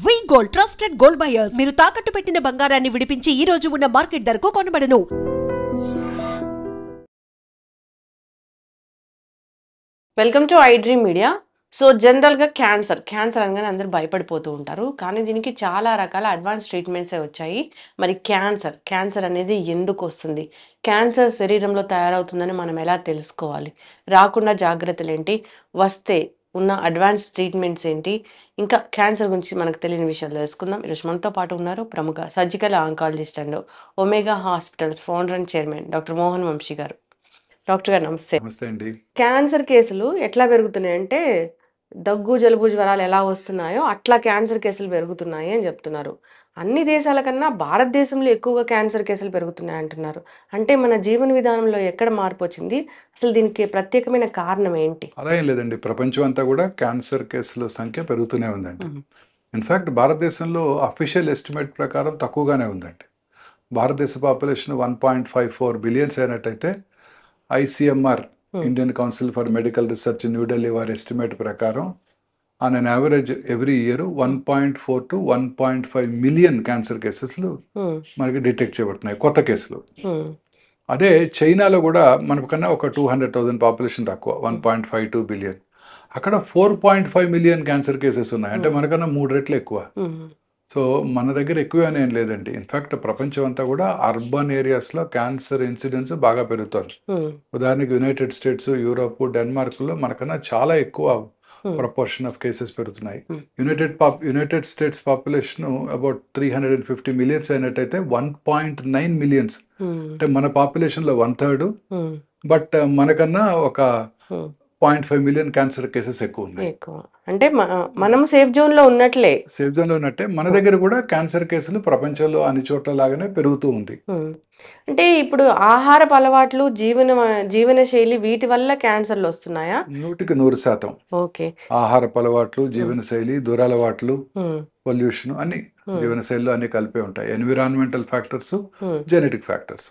వి gold trusted gold buyers మీరు తాకట్టు పెట్టిన బంగారాన్ని విడిపించి ఈ రోజు ఉన్న మార్కెట్ ధరకు కొనబడను. Welcome to I Dream Media. So జనరల్గా క్యాన్సర్ అనగానే అందరూ భయపడిపోతూ ఉంటారు, కానీ దీనికి చాలా రకాల అడ్వాన్స్ ట్రీట్మెంట్సే వచ్చాయి. మరి క్యాన్సర్ అనేది ఎందుకు వస్తుంది, క్యాన్సర్ శరీరంలో తయారవుతుందని మనం ఎలా తెలుసుకోవాలి, రాకుండా జాగ్రత్తలు ఏంటి, వస్తే ఉన్న అడ్వాన్స్ ట్రీట్మెంట్స్ ఏంటి, ఇంకా క్యాన్సర్ గురించి మనకు తెలియని విషయాలు తెలుసుకుందాం. ఈరోజు మనతో పాటు ఉన్నారు ప్రముఖ surgical oncologist and Omega hospitals founder and chairman doctor Mohan Vamshi garu. Doctor గారు నమస్తే. నమస్తే అండి. క్యాన్సర్ కేసులు ఎట్లా పెరుగుతున్నాయంటే, దగ్గు జలుబు జ్వరాలు ఎలా వస్తున్నాయో అట్లా క్యాన్సర్ కేసులు పెరుగుతున్నాయి అని చెప్తున్నారు. అన్ని దేశాల కన్నా భారతదేశంలో ఎక్కువగా క్యాన్సర్ కేసులు పెరుగుతున్నాయి అంటున్నారు. అంటే మన జీవన విధానంలో ఎక్కడ మార్పు వచ్చింది, అసలు దీనికి ప్రత్యేకమైన కారణం ఏంటి? అలా ఏం లేదండి, ప్రపంచం అంతా కూడా క్యాన్సర్ కేసుల సంఖ్య పెరుగుతూనే ఉందండి. ఇన్ఫ్యాక్ట్ భారతదేశంలో అఫీషియల్ ఎస్టిమేట్ ప్రకారం తక్కువగానే ఉందండి. భారతదేశ పాపులేషన్ 1.54 బిలియన్స్ అయినట్టయితే ICMR Indian council for medical research New Delhi వారి ఎస్టిమేట్ ప్రకారం on an average every year 1.4 to 1.5 million cancer కేసెస్లు మనకి డిటెక్ట్ చేయబడుతున్నాయి, కొత్త కేసులు. అదే చైనాలో కూడా మనకన్నా ఒక 200,000 పాపులేషన్ తక్కువ, 1.52 బిలియన్. అక్కడ 4.5 మిలియన్ క్యాన్సర్ కేసెస్ ఉన్నాయి, అంటే మనకన్నా 3 రెట్లు ఎక్కువ. సో మన దగ్గర ఎక్కువ ఏం లేదండి. ఇన్ఫ్యాక్ట్ ప్రపంచం అంతా కూడా అర్బన్ ఏరియాస్లో క్యాన్సర్ ఇన్సిడెన్స్ బాగా పెరుగుతుంది. ఉదాహరణకి యునైటెడ్ స్టేట్స్, యూరోప్, డెన్మార్క్లో మనకన్నా చాలా ఎక్కువ ప్రపోర్షన్ ఆఫ్ కేసెస్ పెరుగుతున్నాయి. United states population about 350 millions అయినట్టయితే 1.9 మిలియన్స్, అంటే మన పాపులేషన్లో 1/3. బట్ మనకన్నా ఒక 0.5 మిలియన్ క్యాన్సర్ కేసెస్ ఎక్కువ ఉన్నాయి. అంటే మనం సేఫ్ జోన్ లో ఉన్నట్లే. సేఫ్ జోన్ లో ఉన్నట్టే మన దగ్గర కూడా క్యాన్సర్ కేసులు ప్రపంచంలో అన్ని చోట్ల లాగానే పెరుగుతూ ఉంది. అంటే ఇప్పుడు ఆహారపు అలవాట్లు, జీవన శైలి వీటి వల్ల క్యాన్సర్లు వస్తున్నాయా? 100% ఓకే. ఆహారపు అలవాట్లు, జీవన శైలి, దురలవాట్లు, పొల్యూషన్ అన్ని జీవన శైలిలో అన్ని కలిపే ఉంటాయి. Environmental factors, genetic factors.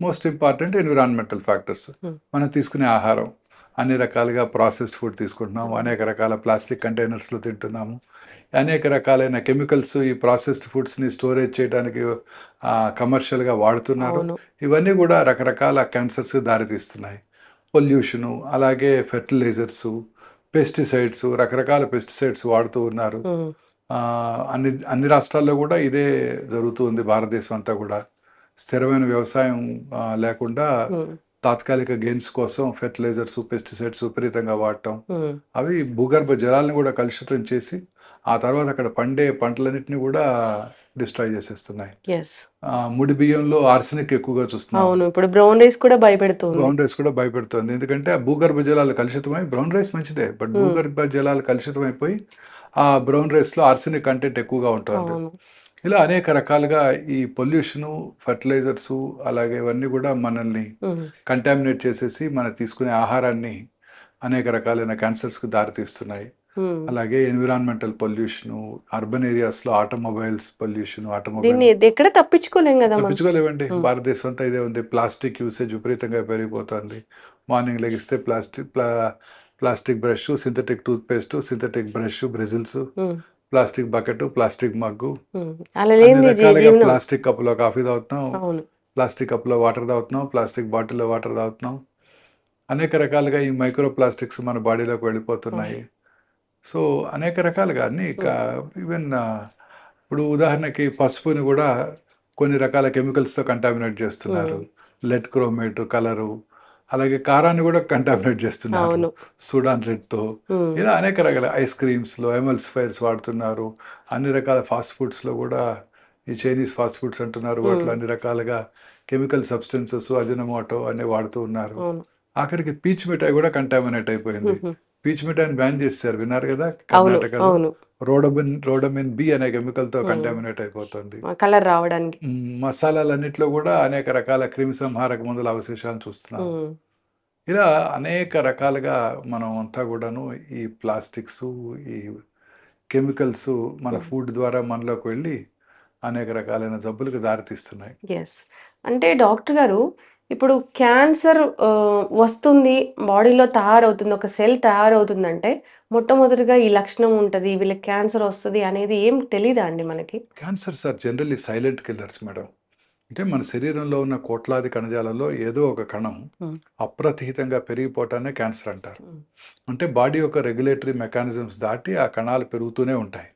Most important environmental factors. మనం తీసుకునే ఆహారం, అన్ని రకాలుగా ప్రాసెస్డ్ ఫుడ్ తీసుకుంటున్నాము, అనేక రకాల ప్లాస్టిక్ కంటైనర్స్లో తింటున్నాము, అనేక రకాలైన కెమికల్స్ ఈ ప్రాసెస్డ్ ఫుడ్స్ని స్టోరేజ్ చేయడానికి కమర్షియల్గా వాడుతున్నారు. ఇవన్నీ కూడా రకరకాల క్యాన్సర్స్ దారితీస్తున్నాయి. పొల్యూషను, అలాగే ఫెర్టిలైజర్స్, పెస్టిసైడ్స్, రకరకాల పెస్టిసైడ్స్ వాడుతూ ఉన్నారు. అన్ని రాష్ట్రాల్లో కూడా ఇదే జరుగుతుంది. భారతదేశం అంతా కూడా స్థిరమైన వ్యవసాయం లేకుండా తాత్కాలిక గెయిన్స్ కోసం ఫెర్టిలైజర్స్, పెస్టిసైడ్స్ విపరీతంగా వాడటం, అవి భూగర్భ జలాలను కూడా కలుషితం చేసి ఆ తర్వాత అక్కడ పండే పంటలన్నింటినీ కూడా డిస్ట్రాయ్ చేసేస్తున్నాయి. ముడి బియ్యంలో ఆర్సెనిక్ ఎక్కువగా చూస్తున్నాం. ఇప్పుడు బ్రౌన్ రైస్ కూడా భయపెడుతుంది. ఎందుకంటే ఆ భూగర్భ జలాలు కలుషితమై, బ్రౌన్ రైస్ మంచిదే, బట్ భూగర్భ జలాలు కలుషితమైపోయి ఆ బ్రౌన్ రైస్లో ఆర్సెనిక్ కంటెంట్ ఎక్కువగా ఉంటుంది. ఇలా అనేక రకాలుగా ఈ పొల్యూషను, ఫర్టిలైజర్స్, అలాగే ఇవన్నీ కూడా మనల్ని కంటామినేట్ చేసేసి మనం తీసుకునే ఆహారాన్ని అనేక రకాలైన క్యాన్సర్స్కి దారితీస్తున్నాయి. అలాగే ఎన్విరాన్మెంటల్ పొల్యూషను, అర్బన్ ఏరియాస్లో ఆటోమొబైల్స్ పొల్యూషన్, ఎక్కడ తప్పించుకోలేవండి. భారతదేశం అంతా ఇదే ఉంది. ప్లాస్టిక్ యూసేజ్ విపరీతంగా పెరిగిపోతుంది. మార్నింగ్ లెగిస్తే plastic brush, synthetic toothpaste, synthetic brush, bristles, plastic bucket, plastic mug, plastic కప్పులో కాఫీ తాగుతున్నాం, ప్లాస్టిక్ కప్పులో వాటర్ తాగుతున్నాం, ప్లాస్టిక్ బాటిల్లో వాటర్ తాగుతున్నాం. అనేక రకాలుగా ఈ మైక్రో ప్లాస్టిక్స్ మన బాడీలోకి వెళ్ళిపోతున్నాయి. సో అనేక రకాలుగా అన్ని ఈవెన్ ఇప్పుడు ఉదాహరణకి పసుపుని కూడా కొన్ని రకాల కెమికల్స్తో కంటామినేట్ చేస్తున్నారు. లెడ్ క్రోమేట్ కలరు, అలాగే కారాన్ని కూడా కంటామినేట్ చేస్తున్నారు సూడాన్ రెడ్తో. ఇలా అనేక రకాల ఐస్ క్రీమ్స్లో ఎమల్సిఫైర్స్ వాడుతున్నారు. అన్ని రకాల ఫాస్ట్ ఫుడ్స్లో కూడా ఈ చైనీస్ ఫాస్ట్ ఫుడ్స్ అంటున్నారు, వాటిలో అన్ని రకాలుగా కెమికల్ సబ్స్టెన్సెస్, అజినోమోటో అన్ని వాడుతూ ఉన్నారు. ఆఖరికి పీచ్ మిఠాయి కూడా కంటామినేట్ అయిపోయింది. పీచ్ మిఠాయిని బ్యాన్ చేశారు, విన్నారు కదా కర్ణాటకలో. రోడమిన్ బి అనే కెమికల్ తో కంటామినేట్ అయిపోతుంది. కలర్ రావడానికి మసాలాలన్నిట్లో కూడా అనేక రకాల క్రిమి సంహారక మందుల అవశేషాలను చూస్తున్నాం. ఇలా అనేక రకాలుగా మనం అంతా కూడాను ఈ ప్లాస్టిక్స్, ఈ కెమికల్స్ మన ఫుడ్ ద్వారా మనలోకి వెళ్ళి అనేక రకాలైన జబ్బులకు దారితీస్తున్నాయి. అంటే డాక్టర్ గారు, ఇప్పుడు క్యాన్సర్ వస్తుంది, బాడీలో తయారవుతుంది, ఒక సెల్ తయారవుతుందంటే మొట్టమొదటిగా ఈ లక్షణం ఉంటది, వీళ్ళకి క్యాన్సర్ వస్తది అనేది ఏం తెలీదా అండి మనకి? Cancers are generally silent killers madam. అంటే మన శరీరంలో ఉన్న కోట్లాది కణజాలలో ఏదో ఒక కణం హ్మ్. అప్రతిహితంగా పెరిగిపోవటాన్ని క్యాన్సర్ అంటారు. హ్మ్. అంటే బాడీ యొక్క రెగ్యులేటరీ మెకానిజమ్స్ దాటి ఆ కణాలు పెరుగుతూనే ఉంటాయి.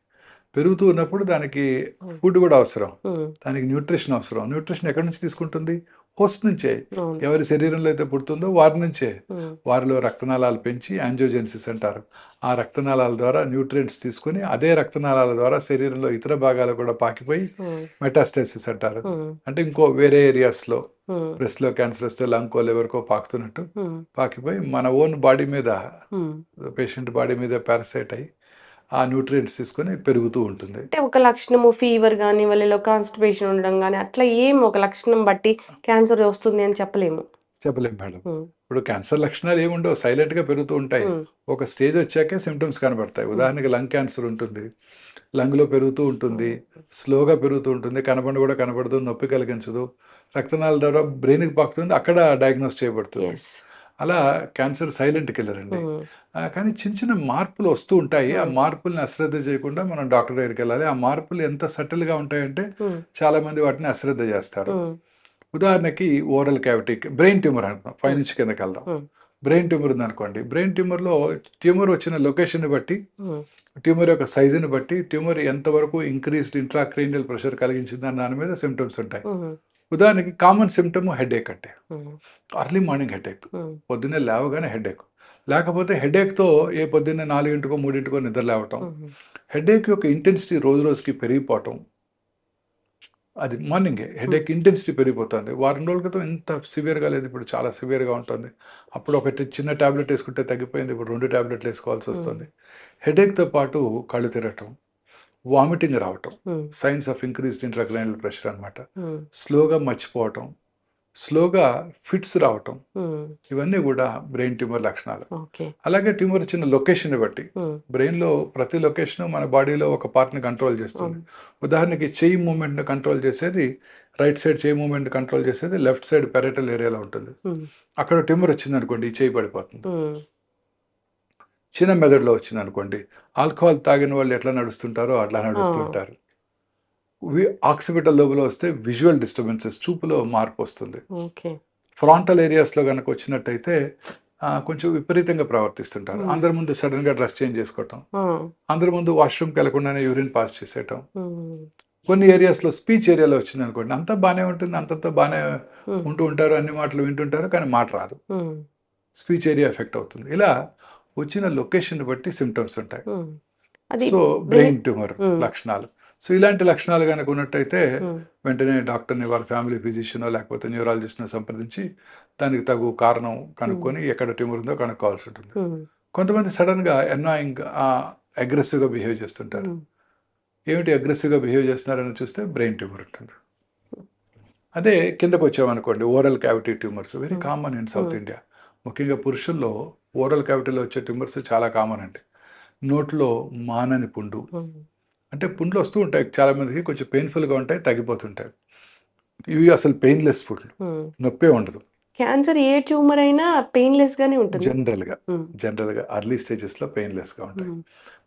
పెరుగుతూ ఉన్నప్పుడు దానికి హ్మ్. ఫుడ్ కూడా అవసరం. హ్మ్. దానికి న్యూట్రిషన్ అవసరం. న్యూట్రిషన్ ఎక్కడి నుంచి తీసుకుంటుంది? హోస్ట్ నుంచే. అవును. ఎవరి శరీరంలో అయితే పుడుతుందో వారి నుంచే. హ్మ్. వారిలో రక్తనాళాలు పెంచి యాంజియోజెన్సిస్ అంటారు. ఆ రక్తనాళాల ద్వారా న్యూట్రియంట్స్ తీసుకొని అదే రక్తనాళాల ద్వారా శరీరంలో ఇతర భాగాలకు కూడా పాకిపోయి హ్మ్. మెటాస్టాసిస్ అంటారు. హ్మ్. అంటే ఇంకో వేరే ఏరియాస్‌లో హ్మ్. బ్రెస్ట్‌లో క్యాన్సర్ వస్తే లంగ్‌కో, లివర్‌కో పాకుతున్నట్టు హ్మ్. పాకిపోయి మన ఓన్ బాడీ మీద హ్మ్. పేషెంట్ బాడీ మీద పారాసైట్ అయ్యి ఆ న్యూట్రియంట్స్ తీసుకొని పెరుగుతూ ఉంటుంది. అంటే ఒక లక్షణము ఫీవర్ గాని, వాళ్ళలో కాన్‌స్టిపేషన్ ఉండడం గాని, అట్లా ఏం ఒక లక్షణం బట్టి క్యాన్సర్ వస్తుంది అని చెప్పలేము. చెప్పలేం మేడం. హ్మ్. ఇప్పుడు క్యాన్సర్ లక్షణాలు ఏముండవు. సైలెంట్‌గా పెరుగుతూ ఉంటాయి. హ్మ్. ఒక స్టేజ్ వచ్చాకే సింప్టమ్స్ కనబడతాయి. హ్మ్. ఉదాహరణకి లంగ్ క్యాన్సర్ ఉంటుంది. లంగ్‌లో పెరుగుతూ ఉంటుంది. హ్మ్. స్లోగా పెరుగుతూ ఉంటుంది. కనపడను కూడా కనపడదు. నొప్పి కలిగించదు. రక్తనాళాల ద్వారా బ్రెయిన్‌కి పాకుతుంది. అక్కడ డయాగ్నోస్ చేయబడుతుంది. యెస్. అలా క్యాన్సర్ సైలెంట్ కిల్లర్ అండి. హ్మ్. కానీ చిన్న చిన్న మార్పులు వస్తూ ఉంటాయి. ఆ హ్మ్. మార్పుల్ని అశ్రద్ధ చేయకుండా మనం డాక్టర్ దగ్గరికెళ్ళాలి. ఆ మార్పులు ఎంత సటిల్‌గా ఉంటాయంటే హ్మ్. చాలామంది వాటిని అశ్రద్ధ చేస్తారు. హ్మ్. ఉదాహరణకి ఓరల్ క్యావిటీకి బ్రెయిన్ ట్యూమర్ అంటున్నాం. హ్మ్. పైనుంచి కిందకెళ్దాం. హ్మ్. బ్రెయిన్ ట్యూమర్ ఉందనుకోండి. బ్రెయిన్ ట్యూమర్‌లో ట్యూమర్ వచ్చిన లొకేషన్‌ని బట్టి, హ్మ్. ట్యూమర్ యొక్క సైజుని బట్టి, ట్యూమర్ ఎంతవరకు ఇంక్రీజ్డ్ ఇంట్రాక్రేనియల్ ప్రెషర్ కలిగించిందన్న దాని మీద సింప్టమ్స్ ఉంటాయి. హ్మ్. ఉదాహరణకి కామన్ సింప్టమ్ హెడేక్ అంటే. హ్మ్. Early morning headache. హ్మ్. పొద్దున్నే లేవగానే హెడేక్. లేకపోతే హెడేక్‌తో పొద్దున్నే 4కో, 3కో నిద్ర లేవటం. హుహు. హెడేక్ యొక్క ఇంటెన్సిటీ రోజు రోజుకి పెరిగిపోవటం. అది మార్నింగే. హ్మ్. హెడేక్ ఇంటెన్సిటీ పెరిగిపోతుంది. వారం రోజుల క్రితం ఇంత సివియర్‌గా లేదు. ఇప్పుడు చాలా సివియర్‌గా ఉంటుంది. అప్పుడు ఒకటి చిన్న టాబ్లెట్ ఏసుకుంటే తగ్గిపోయింది. ఇప్పుడు 2 టాబ్లెట్‌లు హ్మ్. ఏసుకోవాల్సొస్తుంది. హెడేక్‌తో పాటు కళ్ళు తిరగటం, వామిటింగ్ రావటం. హ్మ్. Science of increased intracranial pressure అనమాట. హ్మ్. స్లోగా మర్చిపోవటం, స్లోగా ఫిట్స్ రావటం. హ్మ్. ఇవన్నీ గూడా బ్రెయిన్ ట్యూమర్ లక్షణాలు. ఓకే. అలాగే ట్యూమర్ వచ్చిన లొకేషన్‌ని బట్టి. హ్మ్. బ్రెయిన్‌లో ప్రతి లొకేషను మన బాడీలో ఒక పార్ట్‌ని కంట్రోల్ చేస్తుంది. అవును. ఉదాహరణకి చెయ్యి మూవ్‌మెంట్‌ని కంట్రోల్ చేసేది రైట్ సైడ్ చెయ్యి మూవ్‌మెంట్‌ని కంట్రోల్ చేసేది లెఫ్ట్ సైడ్ పారియటల్ ఏరియాలో ఉంటుంది. హ్మ్. అక్కడ ట్యూమర్ వచ్చిందనుకోండి ఈ చెయ్యి పడిపోతుంది. హ్మ్. చిన్న మెదడులో వచ్చిందనుకోండి ఆల్కహాల్ తాగిన వాళ్ళు ఎట్లా నడుస్తుంటారో అట్లా ఆ! నడుస్తుంటారు. ఆక్సిపిటల్ లోబ్‌లో వస్తే విజువల్ డిస్టర్బెన్సెస్ చూపులో మార్పు వస్తుంది. ఓకే. ఫ్రాంటల్ ఏరియాస్‌లో గనక వచ్చినట్టయితే కొంచెం విపరీతంగా ప్రవర్తిస్తుంటారు. హ్మ్. అందరి ముందు సడెన్‌గా డ్రెస్ చేంజ్ చేసుకోవటం. ఆ! అందరి ముందు వాష్‌రూమ్‌కి వెళ్ళకుండానే యూరిన్ పాస్ చేసేయటం. హ్మ్. కొన్ని ఏరియాస్‌లో స్పీచ్ ఏరియాలో వచ్చిందనుకోండి, అంతా బానే ఉంటుంది. అంతంతా బానే హ్మ్. ఉంటూ ఉంటారు. అన్ని మాటలు వింటుంటారు. కానీ మాట రాదు. హ్మ్. స్పీచ్ ఏరియా ఎఫెక్ట్ అవుతుంది. ఇలా వచ్చిన లొకేషన్‌ని బట్టి సింప్టమ్స్ ఉంటాయి. హ్మ్. అది సో, బ్రెయిన్ బ్రెయిన్ ట్యూమర్ హ్మ్. లక్షణాలు. సో, ఇలాంటి లక్షణాలు గనక ఉన్నట్టయితే హ్మ్. వెంటనే డాక్టర్‌ని వాళ్ళ ఫ్యామిలీ ఫిజిషియనో లేకపోతే న్యూరాలజిస్ట్‌నో సంప్రదించి దానికి తగు కారణం హ్మ్. కనుక్కొని ఎక్కడ ట్యూమర్ ఉందో కనుక్కోవాల్సి ఉంటుంది. హ్మ్. కొంతమంది సడెన్‌గా అన్నాయింగ్ అగ్రెసివ్‌గా బిహేవ్ చేస్తుంటారు. హ్మ్. ఏమిటి అగ్రెసివ్‌గా బిహేవ్ చేస్తున్నారని చూస్తే బ్రెయిన్ ట్యూమర్ ఉంటుంది. అదే కిందకొచ్చామనుకోండి ఓరల్ క్యావిటీ ట్యూమర్స్ వెరీ హ్మ్. కామన్ ఇన్ సౌత్ హ్మ్. ఇండియా. ముఖ్యంగా పురుషుల్లో ఓరల్ క్యావిటీలో వచ్చే ట్యూమర్స్ చాలా కామన్ అండి. నోట్లో మానని పుండు. హ్మ్. అంటే పుండ్లు వస్తూ ఉంటాయి. చాలా మందికి కొంచెం పెయిన్‌ఫుల్‌గా ఉంటాయి. తగ్గిపోతుంటాయి. ఇవి అసలు పెయిన్‌లెస్ పుండ్లు. హ్మ్. నొప్పే ఉండదు. క్యాన్సర్ ఏ ట్యూమర్ అయినా పెయిన్‌లెస్ గానే ఉంటుందా? జనరల్‌గా. హ్మ్. జనరల్‌గా ఎర్లీ స్టేజెస్‌లో పెయిన్‌లెస్‌గా ఉంటాయి. హ్మ్.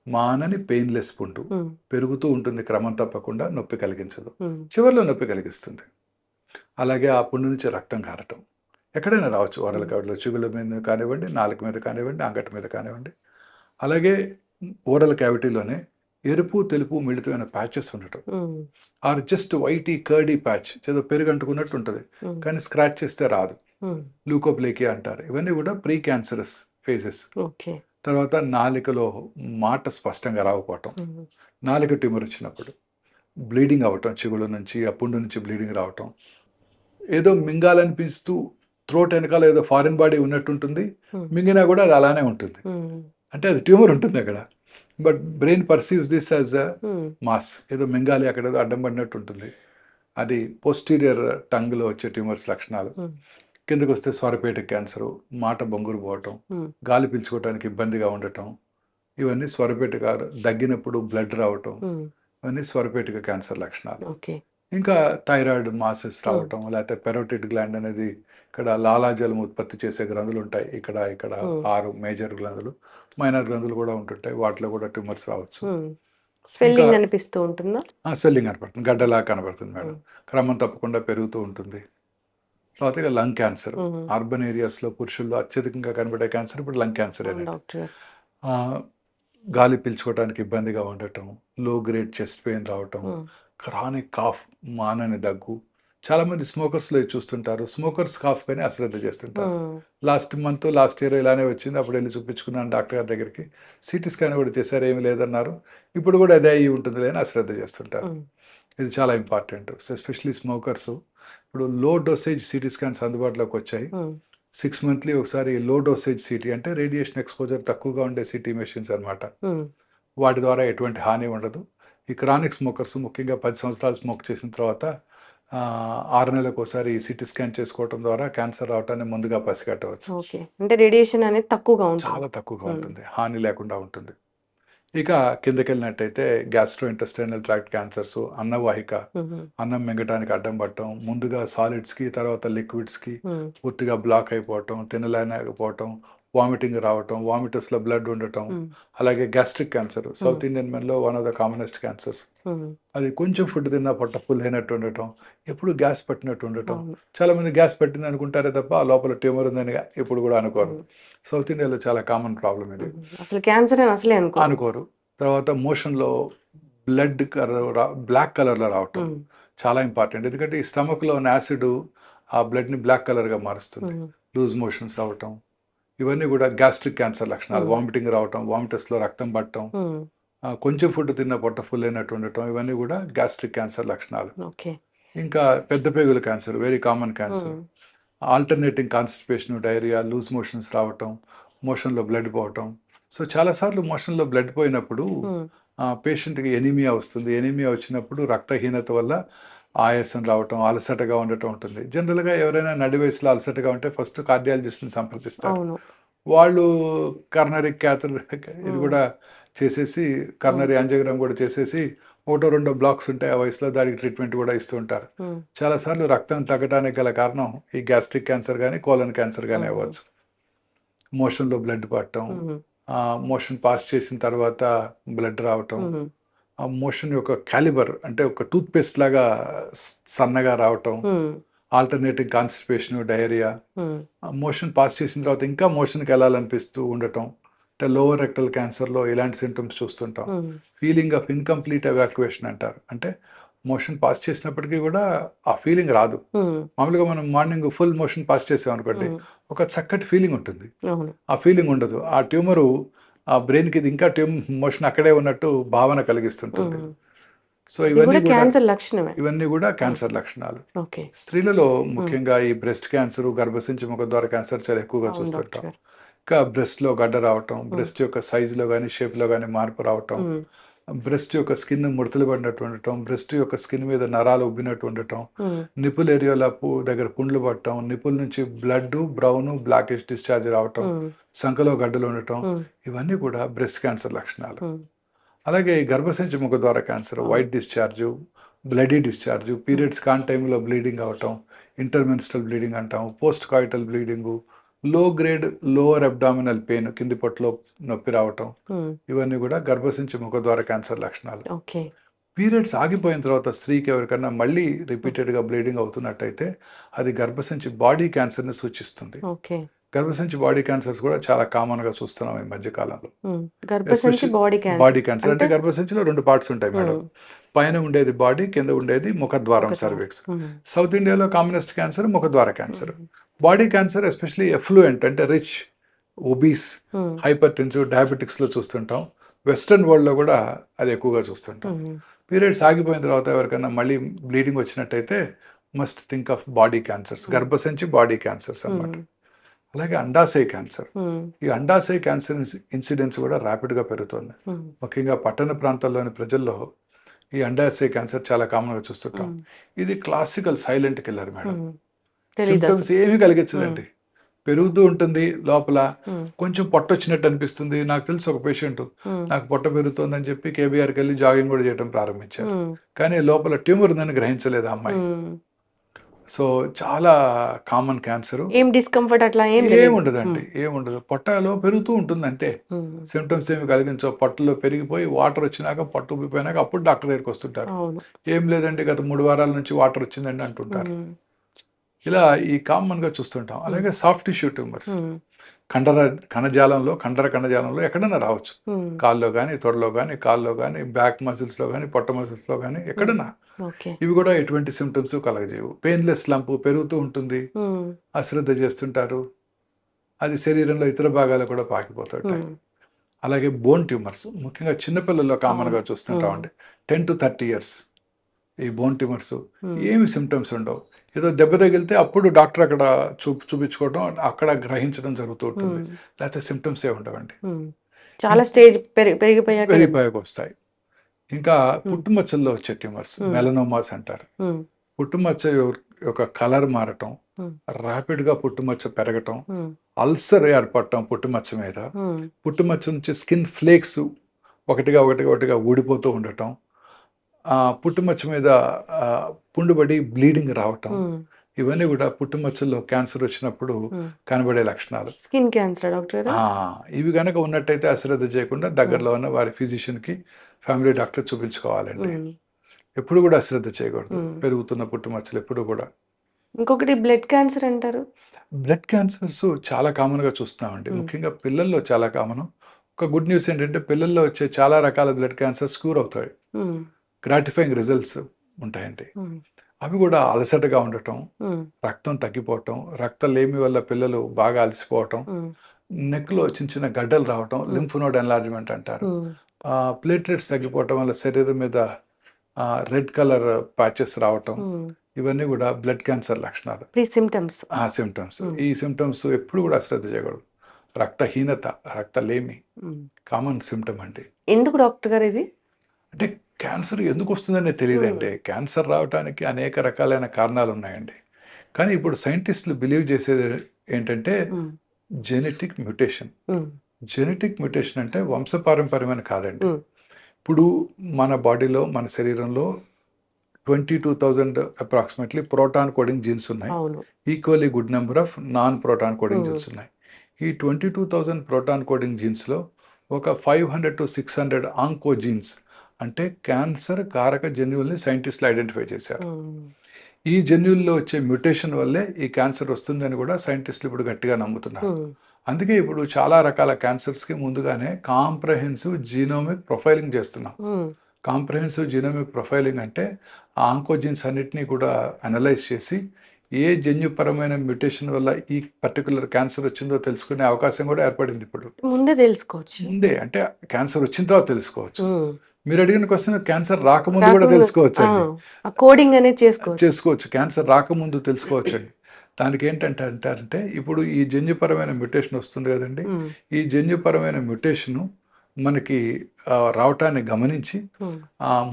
మానని పెయిన్‌లెస్ పుండు. హ్మ్. పెరుగుతూ ఉంటుంది క్రమం తప్పకుండా నొప్పి కలిగించదు. హ్మ్. చివర్లో నొప్పి కలిగిస్తుంది. అలాగే ఆ పుండు నుంచి రక్తం కారటం. ఎక్కడైనా రావచ్చు. ఓరల్ హ్మ్. క్యావిటీలో చిగుళ్ళ మీద కానివ్వండి, నాలుక మీద కానివ్వండి, అంగటి మీద కానివ్వండి. అలాగే ఓరల్ క్యావిటీలోనే ఎరుపు, తెలుపు మిళితమైన ప్యాచెస్ ఉండటం. హ్మ్. Or just whitey curdy patch ఏదో పెరుగు అంటుకున్నట్టు ఉంటుంది. హ్మ్. కానీ స్క్రాచ్ చేస్తే రాదు. హ్మ్. ల్యూకోప్లేకియా అంటారు. ఇవన్నీ కూడా ప్రీ క్యాన్సరస్ ఫేజెస్. ఓకే. తర్వాత నాలికలో మాట స్పష్టంగా రాకపోవటం. హ్మ్. నాలుక ట్యూమర్ వచ్చినప్పుడు. బ్లీడింగ్ అవ్వటం చిగుళ్ళ నుంచి, ఆ పుండు నుంచి బ్లీడింగ్ రావటం. ఏదో మింగాలనిపిస్తూ థ్రోట్ వెనకాల ఏదో ఫారిన్ బాడీ ఉన్నట్టుంటుంది. హ్మ్. మింగినా కూడా అది అలానే ఉంటుంది. హ్మ్. అంటే అది ట్యూమర్ ఉంటుంది అక్కడ. But brain perceives this as a హ్మ్. మాస్. ఏదో మింగాలి అక్కడ ఏదో అడ్డం పడినట్టు ఉంటుంది. అది పోస్టీరియర్ టంగ్‌లో వచ్చే ట్యూమర్స్ లక్షణాలు. హ్మ్. కిందకొస్తే స్వరపేటిక క్యాన్సరు, మాట బొంగురు పోవటం, హ్మ్. గాలి పీల్చుకోవటానికి ఇబ్బందిగా ఉండటం. ఇవన్నీ స్వరపేటిక దగ్గినప్పుడు బ్లడ్ రావటం. హ్మ్. ఇవన్నీ స్వరపేటిక క్యాన్సర్ లక్షణాలు. ఓకే. ఇంకా థైరాయిడ్ మాసెస్ రావటం, లేకపోతే పెరోటిడ్ గ్లాండ్ అనేది ఇక్కడ లాలాజలం ఉత్పత్తి చేసే గ్రంథులు ఉంటాయి. ఇక్కడ 6 మేజర్ గ్రంథులు, మైనర్ గ్రంథులు కూడా ఉంటుంటాయి. వాటిలో కూడా ట్యూమర్స్ రావచ్చు. స్వెల్లింగ్ అనిపిస్తూ ఉంటుందా? స్వెల్లింగ్ కనపడుతుంది, గడ్డలా కనబడుతుంది మేడం. క్రమం తప్పకుండా పెరుగుతూ ఉంటుంది. తర్వాత ఇక లంగ్ క్యాన్సర్, అర్బన్ ఏరియాస్లో పురుషుల్లో అత్యధికంగా కనబడే క్యాన్సర్ ఇప్పుడు లంగ్ క్యాన్సర్. డాక్టర్ గాలి పీల్చుకోవడానికి ఇబ్బందిగా ఉండటం, లో గ్రేడ్ చెస్ట్ పెయిన్ రావటం, క్రానిక్ కాఫ్, మానని దగ్గు. చాలా మంది స్మోకర్స్లో చూస్తుంటారు. స్మోకర్స్ కాఫ్ కానీ అశ్రద్ధ చేస్తుంటారు. లాస్ట్ ఇయర్ ఇలానే వచ్చింది. అప్పుడు వెళ్ళి చూపించుకున్నాను డాక్టర్ గారి దగ్గరికి. సిటీ స్కాన్ కూడా చేశారు, ఏమి లేదన్నారు. ఇప్పుడు కూడా అదే అయ్యి ఉంటుంది అని అశ్రద్ధ చేస్తుంటారు. ఇది చాలా ఇంపార్టెంట్, ఎస్పెషలీ స్మోకర్స్. ఇప్పుడు లో డోసేజ్ సిటీ స్కాన్స్ అందుబాటులోకి వచ్చాయి. 6 monthly ఒకసారి లో డోసేజ్ సిటీ అంటే రేడియేషన్ ఎక్స్పోజర్ తక్కువగా ఉండే సిటీ మెషిన్స్ అనమాట. వాటి ద్వారా ఎటువంటి హాని ఉండదు. ఈ క్రానిక్ స్మోకర్స్ ముఖ్యంగా 10 సంవత్సరాలు స్మోక్ చేసిన తర్వాత 6 నెలలకు ఒకసారి సిటీ స్కాన్ చేసుకోవడం ద్వారా క్యాన్సర్ రావటాన్ని ముందుగా పసిగట్టవచ్చు. అంటే రేడియేషన్ అనేది తక్కువగా ఉంటుంది, చాలా తక్కువగా ఉంటుంది, హాని లేకుండా ఉంటుంది. ఇక కిందకి వెళ్ళినట్టయితే గ్యాస్ట్రో ఇంటెస్టైనల్ ట్రాక్ట్ క్యాన్సర్స్, అన్నవాహిక, అన్నం మింగటానికి అడ్డం పట్టడం, ముందుగా సాలిడ్స్కి తర్వాత లిక్విడ్స్కి పూర్తిగా బ్లాక్ అయిపోవటం, తినలేకపోవటం, వామిటింగ్ రావటం, వామిటర్స్లో బ్లడ్ ఉండటం. అలాగే గ్యాస్ట్రిక్ క్యాన్సర్, సౌత్ ఇండియన్ మెన్లో one of the commonest cancers. అది కొంచెం ఫుడ్ తిన్నా పొట్ట పుల్లైనట్టు ఉండటం, ఎప్పుడు గ్యాస్ పట్టినట్టు ఉండటం. చాలా మంది గ్యాస్ పట్టింది అనుకుంటారే తప్ప ఆ లోపల ట్యూమర్ ఉందని ఎప్పుడు కూడా అనుకోరు. సౌత్ ఇండియాలో చాలా కామన్ ప్రాబ్లం ఇది. అసలు క్యాన్సర్ అని అసలే అనుకోరు. తర్వాత మోషన్లో బ్లడ్ బ్లాక్ కలర్లో రావటం చాలా ఇంపార్టెంట్. ఎందుకంటే ఈ స్టమక్లో ఉన్న యాసిడ్ ఆ బ్లడ్ని బ్లాక్ కలర్గా మారుస్తుంది. లూజ్ మోషన్స్ అవ్వటం, ఇవన్నీ కూడా గ్యాస్ట్రిక్ క్యాన్సర్ లక్షణాలు. వామిటింగ్ రావటం, వామిటర్స్లో రక్తం పట్టడం, కొంచెం ఫుడ్ తిన్న పొట్ట ఫుల్ అయినట్టు ఉండటం, ఇవన్నీ కూడా గ్యాస్ట్రిక్ క్యాన్సర్ లక్షణాలు. ఇంకా పెద్ద పేగుల cancer, very common cancer. Alternating constipation, diarrhoea, loose motions రావటం, మోషన్లో బ్లడ్ పోవటం. సో చాలాసార్లు మోషన్లో బ్లడ్ పోయినప్పుడు పేషెంట్కి ఎనీమియా వస్తుంది. ఎనీమియా వచ్చినప్పుడు రక్తహీనత వల్ల ఆయాసం రావటం, అలసటగా ఉండటం ఉంటుంది. జనరల్గా ఎవరైనా నడి వయసులో అలసటగా ఉంటే ఫస్ట్ కార్డియాలజిస్ట్ని సంప్రదిస్తారు. వాళ్ళు కర్నరీ క్యాథర్ ఇది కూడా చేసేసి, కర్నరీ యాంజియోగ్రామ్ కూడా చేసేసి, 1-2 బ్లాక్స్ ఉంటాయి ఆ వయసులో, దానికి ట్రీట్మెంట్ కూడా ఇస్తూ ఉంటారు. చాలాసార్లు రక్తం తగ్గడానికి గల కారణం ఈ గ్యాస్ట్రిక్ క్యాన్సర్ కానీ కోలన్ క్యాన్సర్ కానీ అవ్వచ్చు. మోషన్లో బ్లడ్ పట్టడం, మోషన్ పాస్ చేసిన తర్వాత బ్లడ్ రావటం, ఆ మోషన్ యొక్క క్యాలిబర్ అంటే ఒక టూత్ పేస్ట్ లాగా సన్నగా రావటం, alternating constipation, diarrhoea, motion pass చేసిన తర్వాత ఇంకా మోషన్కి వెళ్ళాలనిపిస్తూ ఉండటం. అంటే లోవర్ రెక్టల్ క్యాన్సర్లో ఇలాంటి సింటమ్స్ చూస్తుంటాం. ఫీలింగ్ ఆఫ్ ఇన్కంప్లీట్ ఎవాక్యుయేషన్ అంటారు. అంటే మోషన్ పాస్ చేసినప్పటికీ కూడా ఆ ఫీలింగ్ రాదు. మామూలుగా మనం మార్నింగ్ ఫుల్ మోషన్ పాస్ చేసాం అనుకోండి, ఒక చక్కటి ఫీలింగ్ ఉంటుంది. ఆ ఫీలింగ్ ఉండదు. ఆ ట్యూమరు ఆ బ్రెయిన్కి ఇది ఇంకా మోషన్ అక్కడే ఉన్నట్టు భావన కలిగిస్తుంటుంది. సో ఇవన్నీ కూడా క్యాన్సర్ లక్షణాలు. స్త్రీలలో ముఖ్యంగా ఈ బ్రెస్ట్ క్యాన్సర్, గర్భసంచి ముఖద్వార క్యాన్సర్ చాలా ఎక్కువగా చూస్తుంటాం. ఇంకా బ్రెస్ట్లో గడ్డ రావటం, బ్రెస్ట్ యొక్క సైజులో కానీ షేప్లో కానీ మార్పు రావటం, బ్రెస్ట్ యొక్క స్కిన్ ముడతలు పడినట్టు ఉండటం, బ్రెస్ట్ యొక్క స్కిన్ మీద నరాలు ఉబ్బినట్టు ఉండటం, నిపుల్ ఏరియాలో దగ్గర పుండ్లు పడటం, నిపుల్ నుంచి బ్లడ్ బ్రౌన్ బ్లాకిష్ డిశ్చార్జ్ రావటం, సంకలో గడ్డలు ఉండటం, ఇవన్నీ కూడా బ్రెస్ట్ క్యాన్సర్ లక్షణాలు. అలాగే ఈ గర్భసంచి ముఖద్వార cancer, white discharge, bloody discharge, periods కాన్ టైంలో బ్లీడింగ్ అవటం, ఇంటర్మెన్స్ట్రల్ బ్లీడింగ్ అంటాం, పోస్ట్ కాయిటల్ బ్లీడింగు, లో గ్రేడ్ లోవర్ అబ్డామినల్ పెయిన్, కింది పొట్టలో నొప్పి రావటం, ఇవన్నీ కూడా గర్భసంచి ముఖద్వార క్యాన్సర్ లక్షణాలు. పీరియడ్స్ ఆగిపోయిన తర్వాత స్త్రీకి ఎవరికన్నా మళ్ళీ రిపీటెడ్గా బ్లీడింగ్ అవుతున్నట్టయితే అది గర్భసంచి బాడీ క్యాన్సర్ని సూచిస్తుంది. గర్భసంచి బాడీ క్యాన్సర్స్ కూడా చాలా కామన్గా చూస్తున్నాం ఈ మధ్య కాలంలో. బాడీ క్యాన్సర్ అంటే గర్భసంచిలో 2 పార్ట్స్ ఉంటాయి మేడం. పైన ఉండేది బాడీ, కింద ఉండేది ముఖద్వారం, సర్విక్స్. సౌత్ ఇండియాలో కామనెస్ట్ క్యాన్సర్ ముఖద్వార cancer. Body cancer especially affluent అంటే రిచ్, ఒబీస్, హైపర్ టెన్సివ్, డయాబెటిక్స్లో చూస్తుంటాం. వెస్ట్రన్ వరల్డ్లో కూడా అది ఎక్కువగా చూస్తుంటాం. పీరియడ్స్ ఆగిపోయిన తర్వాత ఎవరికైనా మళ్ళీ బ్లీడింగ్ వచ్చినట్టయితే must think of body cancers, గర్భసంచి బాడీ క్యాన్సర్స్ అన్నమాట. అలాగే అండాశయ క్యాన్సర్, ఈ అండాశయ క్యాన్సర్ ఇన్సిడెన్స్ కూడా ర్యాపిడ్గా పెరుగుతుంది. ముఖ్యంగా పట్టణ ప్రాంతాల్లోని ప్రజల్లో ఈ అండాశయ క్యాన్సర్ చాలా కామన్గా చూస్తుంటాం. ఇది classical silent killer madam. Symptoms ఏమీ కలిగించదండి. పెరుగుతూ ఉంటుంది లోపల, ఉమ్, కొంచెం పొట్ట వచ్చినట్టు అనిపిస్తుంది. నాకు తెలిసి ఒక పేషెంట్ ఉమ్, నాకు పొట్ట పెరుగుతుందని చెప్పి కేబీఆర్కి వెళ్ళి జాగింగ్ కూడా చేయడం ప్రారంభించారు. ఉమ్, కానీ లోపల ట్యూమర్ ఉందని గ్రహించలేదు ఆ అమ్మాయి. ఉమ్. సో చాలా కామన్ క్యాన్సర్. ఏం డిస్కంఫర్ట్ అట్లా ఏం తెలియదు. ఏముండదండి, ఏముండదు, పొట్టలో పెరుగుతూ ఉంటుంది అంతే. ఉమ్, సిమ్టమ్స్ ఏమి కలిగించవు. పొట్టలో పెరిగిపోయి వాటర్ వచ్చినాక, పొట్ట ఉబ్బిపోయినాక అప్పుడు డాక్టర్ దగ్గరికి వస్తుంటారు. అవును. ఏం లేదండి గత 3 వారాల నుంచి వాటర్ వచ్చిందండి అంటుంటారు. ఉమ్, ఇలా ఈ కామన్ గా చూస్తుంటాం. అలాగే సాఫ్ట్ టిష్యూ ట్యూమర్స్ ఉమ్, కణజాలంలో ఎక్కడైనా రావచ్చు. ఉమ్, కాల్లో కానీ, తొడలో కానీ, కాల్లో కానీ, బ్యాక్ మసిల్స్ లో కానీ, పొట్ట మసిల్స్ లో కానీ, ఎక్కడైనా. ఓకే. ఇవి కూడా ఎటువంటి సిమ్టమ్స్ కలగజేయవు. పెయిన్లెస్ లంప్ పెరుగుతూ ఉంటుంది, ఉమ్, అశ్రద్ధ చేస్తుంటారు, అది శరీరంలో ఇతర భాగాలు కూడా పాకిపోతుంటాయి. ఉమ్, అలాగే బోన్ ట్యూమర్స్ ముఖ్యంగా చిన్నపిల్లల్లో కామన్ గా అవును. చూస్తుంటామండి. 10 to 30 years ఈ బోన్ ట్యూమర్స్ ఉమ్, ఏమి సిమ్టమ్స్ ఉండవు. ఏదో దెబ్బ తగిలితే అప్పుడు డాక్టర్ అక్కడ చూపించుకోవడం, అక్కడ గ్రహించడం జరుగుతూ ఉంటుంది. ఉమ్, లేకపోతే సిమ్టమ్స్ ఏ ఉండవండి. ఉమ్. చాలా స్టేజ్ పెరిగిపోయాక. పెరిగిపోయాక వస్తాయి. ఇంకా పుట్టుమచ్చల్లో వచ్చే ట్యూమర్స్ ఉమ్. మెలనోమాస్ అంటారు. ఉమ్, పుట్టుమచ్చ యొక్క కలర్ మారటం, ఉమ్, ర్యాపిడ్ గా పుట్టుమచ్చ పెరగటం, ఉమ్, అల్సర్ ఏర్పడటం పుట్టుమచ్చ మీద, ఉమ్, పుట్టుమచ్చ నుంచి స్కిన్ ఫ్లేక్స్ ఒకటిగా ఊడిపోతూ ఉండటం, పుట్టుమచ్చ మీద పుండుబడి బ్లీడింగ్ రావటం, ఉమ్, ఇవన్నీ కూడా పుట్టుమచ్చల్లో క్యాన్సర్ వచ్చినప్పుడు ఉమ్. కనబడే లక్షణాలు. స్కిన్ క్యాన్సర్ డాక్టర్ గారు? ఇవి కనుక ఉన్నట్టయితే అశ్రద్ధ చేయకుండా దగ్గరలో ఉన్న వారి ఫిజిషియన్ కి, ఫ్యామిలీ డాక్టర్ చూపించుకోవాలండి. ఉమ్, ఎప్పుడు కూడా అశ్రద్ధ చేయకూడదు ఉమ్. పెరుగుతున్న పుట్టుమచ్చలు ఎప్పుడు కూడా. ఇంకొకటి బ్లడ్ క్యాన్సర్ అంటారు. బ్లడ్ క్యాన్సర్స్ చాలా కామన్ గా చూస్తున్నామండి. ముఖ్యంగా పిల్లల్లో చాలా కామన్. ఒక గుడ్ న్యూస్ ఏంటంటే పిల్లల్లో వచ్చే చాలా రకాల బ్లడ్ క్యాన్సర్స్ క్యూర్ అవుతాయి. ఉమ్, గ్రాటిఫైయింగ్ రిజల్ట్స్ ఉంటాయండి. ఉమ్, అవి కూడా అలసటగా ఉండటం, ఉమ్, రక్తం తగ్గిపోవటం, రక్తలేమి వల్ల పిల్లలు బాగా అలసిపోవటం, ఉమ్, నెక్లో చిన్న చిన్న గడ్డలు రావటం, లింఫ్ నోడ్ ఎన్లార్జ్మెంట్ అంటారు. ఉమ్, ప్లేట్లెట్స్ తగ్గిపోవటం వల్ల శరీరం మీద రెడ్ కలర్ ప్యాచెస్ రావటం, ఉమ్. ఇవన్నీ కూడా బ్లడ్ క్యాన్సర్ లక్షణాలు, ప్రీ సిమ్టమ్స్. సిమ్టమ్స్. ఈ సిమ్టమ్స్ ఎప్పుడు కూడా అశ్రద్ధ చేయకూడదు. రక్తహీనత, రక్తలేమి కామన్ సిమ్టమ్ అండి. ఎందుకు డాక్టర్ గారు ఇది? అంటే క్యాన్సర్ ఎందుకు వస్తుందనే తెలియదండి. క్యాన్సర్ రావడానికి అనేక రకాలైన కారణాలు ఉన్నాయండి. కానీ ఇప్పుడు సైంటిస్టులు బిలీవ్ చేసేది ఏంటంటే ఉమ్, జెనెటిక్ మ్యూటేషన్. ఉమ్, జెనెటిక్ మ్యూటేషన్ అంటే వంశపారంపర్యమైన కాదండి. ఉమ్, ఇప్పుడు మన బాడీలో, మన శరీరంలో 22,000 అప్రాక్సిమేట్లీ ప్రోటాన్ కోడింగ్ జీన్స్ ఉన్నాయి. అవును. Equally good number of non proton coding Hmm. Jeans ఉన్నాయి. ఈ 22,000 ప్రోటాన్ కోడింగ్ జీన్స్లో ఒక 500 to 600 ఆంకోజీన్స్ అంటే క్యాన్సర్ కారక జన్యువుల్ని సైంటిస్టులు ఐడెంటిఫై చేశారు. ఉమ్, ఈ జన్యువుల్లో వచ్చే మ్యూటేషన్ వల్లే ఈ క్యాన్సర్ వస్తుందని కూడా సైంటిస్టులు ఇప్పుడు గట్టిగా నమ్ముతున్నారు. ఉమ్, అందుకే ఇప్పుడు చాలా రకాల క్యాన్సర్స్కి ముందుగానే కాంప్రహెన్సివ్ జీనోమిక్ ప్రొఫైలింగ్ చేస్తున్నాం. ఉమ్, కాంప్రహెన్సివ్ జీనోమిక్ ప్రొఫైలింగ్ అంటే ఆ ఆంకోజీన్స్ అన్నిటినీ కూడా అనలైజ్ చేసి ఏ జన్యుపరమైన మ్యూటేషన్ వల్ల ఈ పర్టికులర్ క్యాన్సర్ వచ్చిందో తెలుసుకునే అవకాశం కూడా ఏర్పడింది ఇప్పుడు. ముందే తెలుసుకోవచ్చు. ముందే అంటే క్యాన్సర్ వచ్చిన తర్వాత తెలుసుకోవచ్చు. ఉమ్, మీరు అడిగిన క్వశ్చన్ క్యాన్సర్ రాకముందు కూడా రాకముందు- తెలుసుకోవచ్చు ఆ, అండి. ఆ కోడింగ్ అనేది చేసుకోవచ్చు. క్యాన్సర్ రాకముందు తెలుసుకోవచ్చు అండి. దానికి ఏంటంటే అంటారంటే ఇప్పుడు ఈ జన్యుపరమైన మ్యూటేషన్ వస్తుంది కదండి. ఉమ్, ఈ జన్యుపరమైన మ్యూటేషను మనకి రావటాన్ని గమనించి ఉమ్,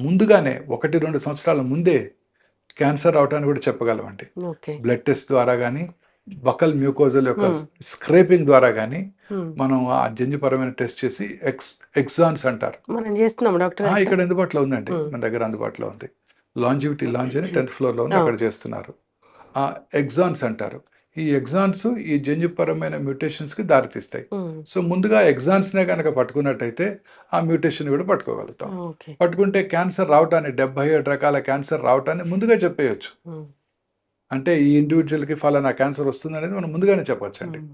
ముందుగానే 1-2 సంవత్సరాల ముందే క్యాన్సర్ రావటాన్ని కూడా చెప్పగలమండి. ఓకే. బ్లడ్ టెస్ట్ ద్వారా కానీ, బకల్ మ్యూకోజల్ యొక్క Hmm. స్క్రేపింగ్ ద్వారా కానీ ఉమ్, మనం ఆ జన్యుపరమైన టెస్ట్ చేసి ఎగ్జాన్స్ అంటారు. మనం చేస్తున్నాం డాక్టర్ గారు. ఇక్కడ అందుబాటులో ఉందండి, Hmm. మన దగ్గర అందుబాటులో ఉంది. లాంజివిటీ లాంజ్ అని 10th ఫ్లోర్లో ఉంది, Oh. అక్కడ చేస్తున్నారు. ఎగ్జాన్స్ అంటారు. ఈ ఎగ్జాన్స్ ఈ జన్యుపరమైన మ్యూటేషన్స్కి దారితీస్తాయి. ఉమ్, సో ముందుగా ఎగ్జాన్స్నే కనుక పట్టుకున్నట్టయితే ఆ మ్యూటేషన్ కూడా పట్టుకోగలుగుతాం. ఓకే. పట్టుకుంటే క్యాన్సర్ రావటాన్ని 77 రకాల క్యాన్సర్ రావటాన్ని ముందుగా చెప్పేయచ్చు. ఉమ్, అంటే ఈ ఇండివిజువల్కి ఫలానా క్యాన్సర్ వస్తుంది అనేది మనం ముందుగానే చెప్పొచ్చు అండి. ఉమ్.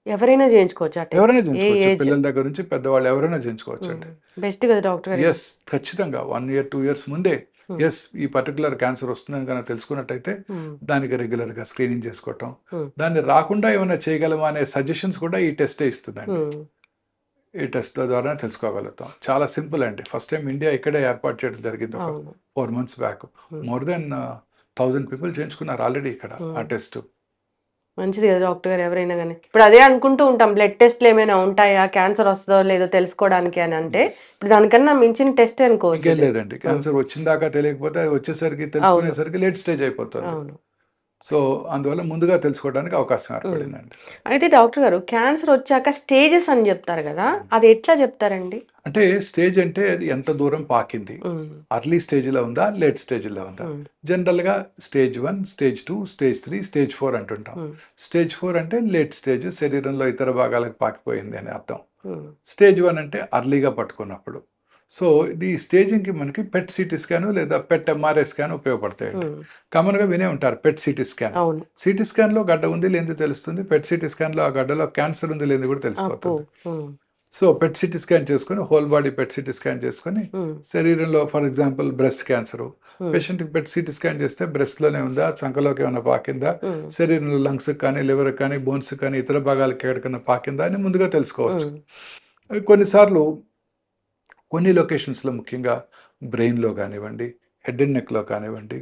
ఎవరైనా చేయించుకోవచ్చు ఆ టెస్ట్? ఎవరైనా ఏ చేయించుకోవచ్చు, ఏజ్? పిల్లల దగ్గర నుంచి పెద్దవాళ్ళు ఎవరైనా చేయించుకోవచ్చు అండి. బెస్ట్ కదా డాక్టర్ గారు? ఎస్, ఖచ్చితంగా 1 year 2 years ముందే ఎస్ ఈ పర్టికులర్ క్యాన్సర్ వస్తుందని కనుక తెలుసుకున్నట్టయితే ఉమ్, దానికి రెగ్యులర్గా స్క్రీనింగ్ చేసుకోవటం, Hmm. దాన్ని రాకుండా ఏమైనా చేయగలమా అనే సజెషన్స్ కూడా ఈ టెస్టే ఇస్తుందండి. ఉమ్, ఈ టెస్ట్ ద్వారా తెలుసుకోగలుగుతాం. చాలా సింపుల్ అండి. ఫస్ట్ టైం ఇండియా ఇక్కడే ఏర్పాటు చేయడం జరిగింది ఒక అవును. 4 months back. Hmm. More than 1000 people చేయించుకున్నారు ఆల్రెడీ ఇక్కడ ఆ టెస్ట్. మంచిది కదా డాక్టర్ గారు. ఎవరైనా కానీ ఇప్పుడు అదే అనుకుంటూ ఉంటాం, బ్లడ్ టెస్ట్లు ఏమైనా ఉంటాయా క్యాన్సర్ వస్తుందో లేదో తెలుసుకోవడానికి అని. అంటే ఇప్పుడు దానికన్నా మించిన టెస్ట్ అనుకోవచ్చు ఇంకేం ఇది. లేదండి. క్యాన్సర్ వచ్చిందాకా తెలియకపోతే అది వచ్చేసరికి తెలుసుకునేసరికి లేట్ స్టేజ్ అయిపోతుంది. అవును. సో అందువల్ల ముందుగా తెలుసుకోవడానికి అవకాశం ఏర్పడిందండి. అయితే డాక్టర్ గారు క్యాన్సర్ వచ్చాక స్టేజెస్ అని చెప్తారు కదా, అది ఎట్లా చెప్తారండి? అంటే స్టేజ్ అంటే అది ఎంత దూరం పాకింది, అర్లీ స్టేజ్లో ఉందా, లేట్ స్టేజ్లో ఉందా. జనరల్గా స్టేజ్ 1, స్టేజ్ 2, స్టేజ్ 3, స్టేజ్ 4 అంటుంటాం. స్టేజ్ 4 అంటే లేట్ స్టేజ్, శరీరంలో ఇతర భాగాలకు పాకిపోయింది అని అర్థం. స్టేజ్ 1 అంటే అర్లీగా పట్టుకున్నప్పుడు. సో ఇది స్టేజింగ్కి మనకి పెట్ సిటీ స్కాన్ లేదా పెట్ ఎంఆర్ఐ స్కాన్ ఉపయోగపడతాయండి. కామన్గా వినే ఉంటారు పెట్ సిటీ స్కాన్. సిటీ స్కాన్లో గడ్డ ఉంది లేనిది తెలుస్తుంది, పెట్ సిటీ స్కాన్లో ఆ గడ్డలో క్యాన్సర్ ఉంది లేనిది కూడా తెలిసిపోతుంది. సో పెట్ సిటీ స్కాన్ చేసుకొని, whole body PET CT scan చేసుకొని, శరీరంలో ఫర్ ఎగ్జాంపుల్ బ్రెస్ట్ క్యాన్సర్ పేషెంట్కి పెట్ సిటీ స్కాన్ చేస్తే బ్రెస్ట్లోనే ఉందా, చంకలోకి ఏమైనా పాకిందా, శరీరంలో లంగ్స్కి కానీ లివర్కి కానీ బోన్స్కి కానీ ఇతర భాగాలకి ఎక్కడికైనా పాకిందా అని ముందుగా తెలుసుకోవచ్చు. కొన్నిసార్లు కొన్ని లొకేషన్స్లో ముఖ్యంగా బ్రెయిన్లో కానివ్వండి, హెడ్ అండ్ నెక్లో కానివ్వండి,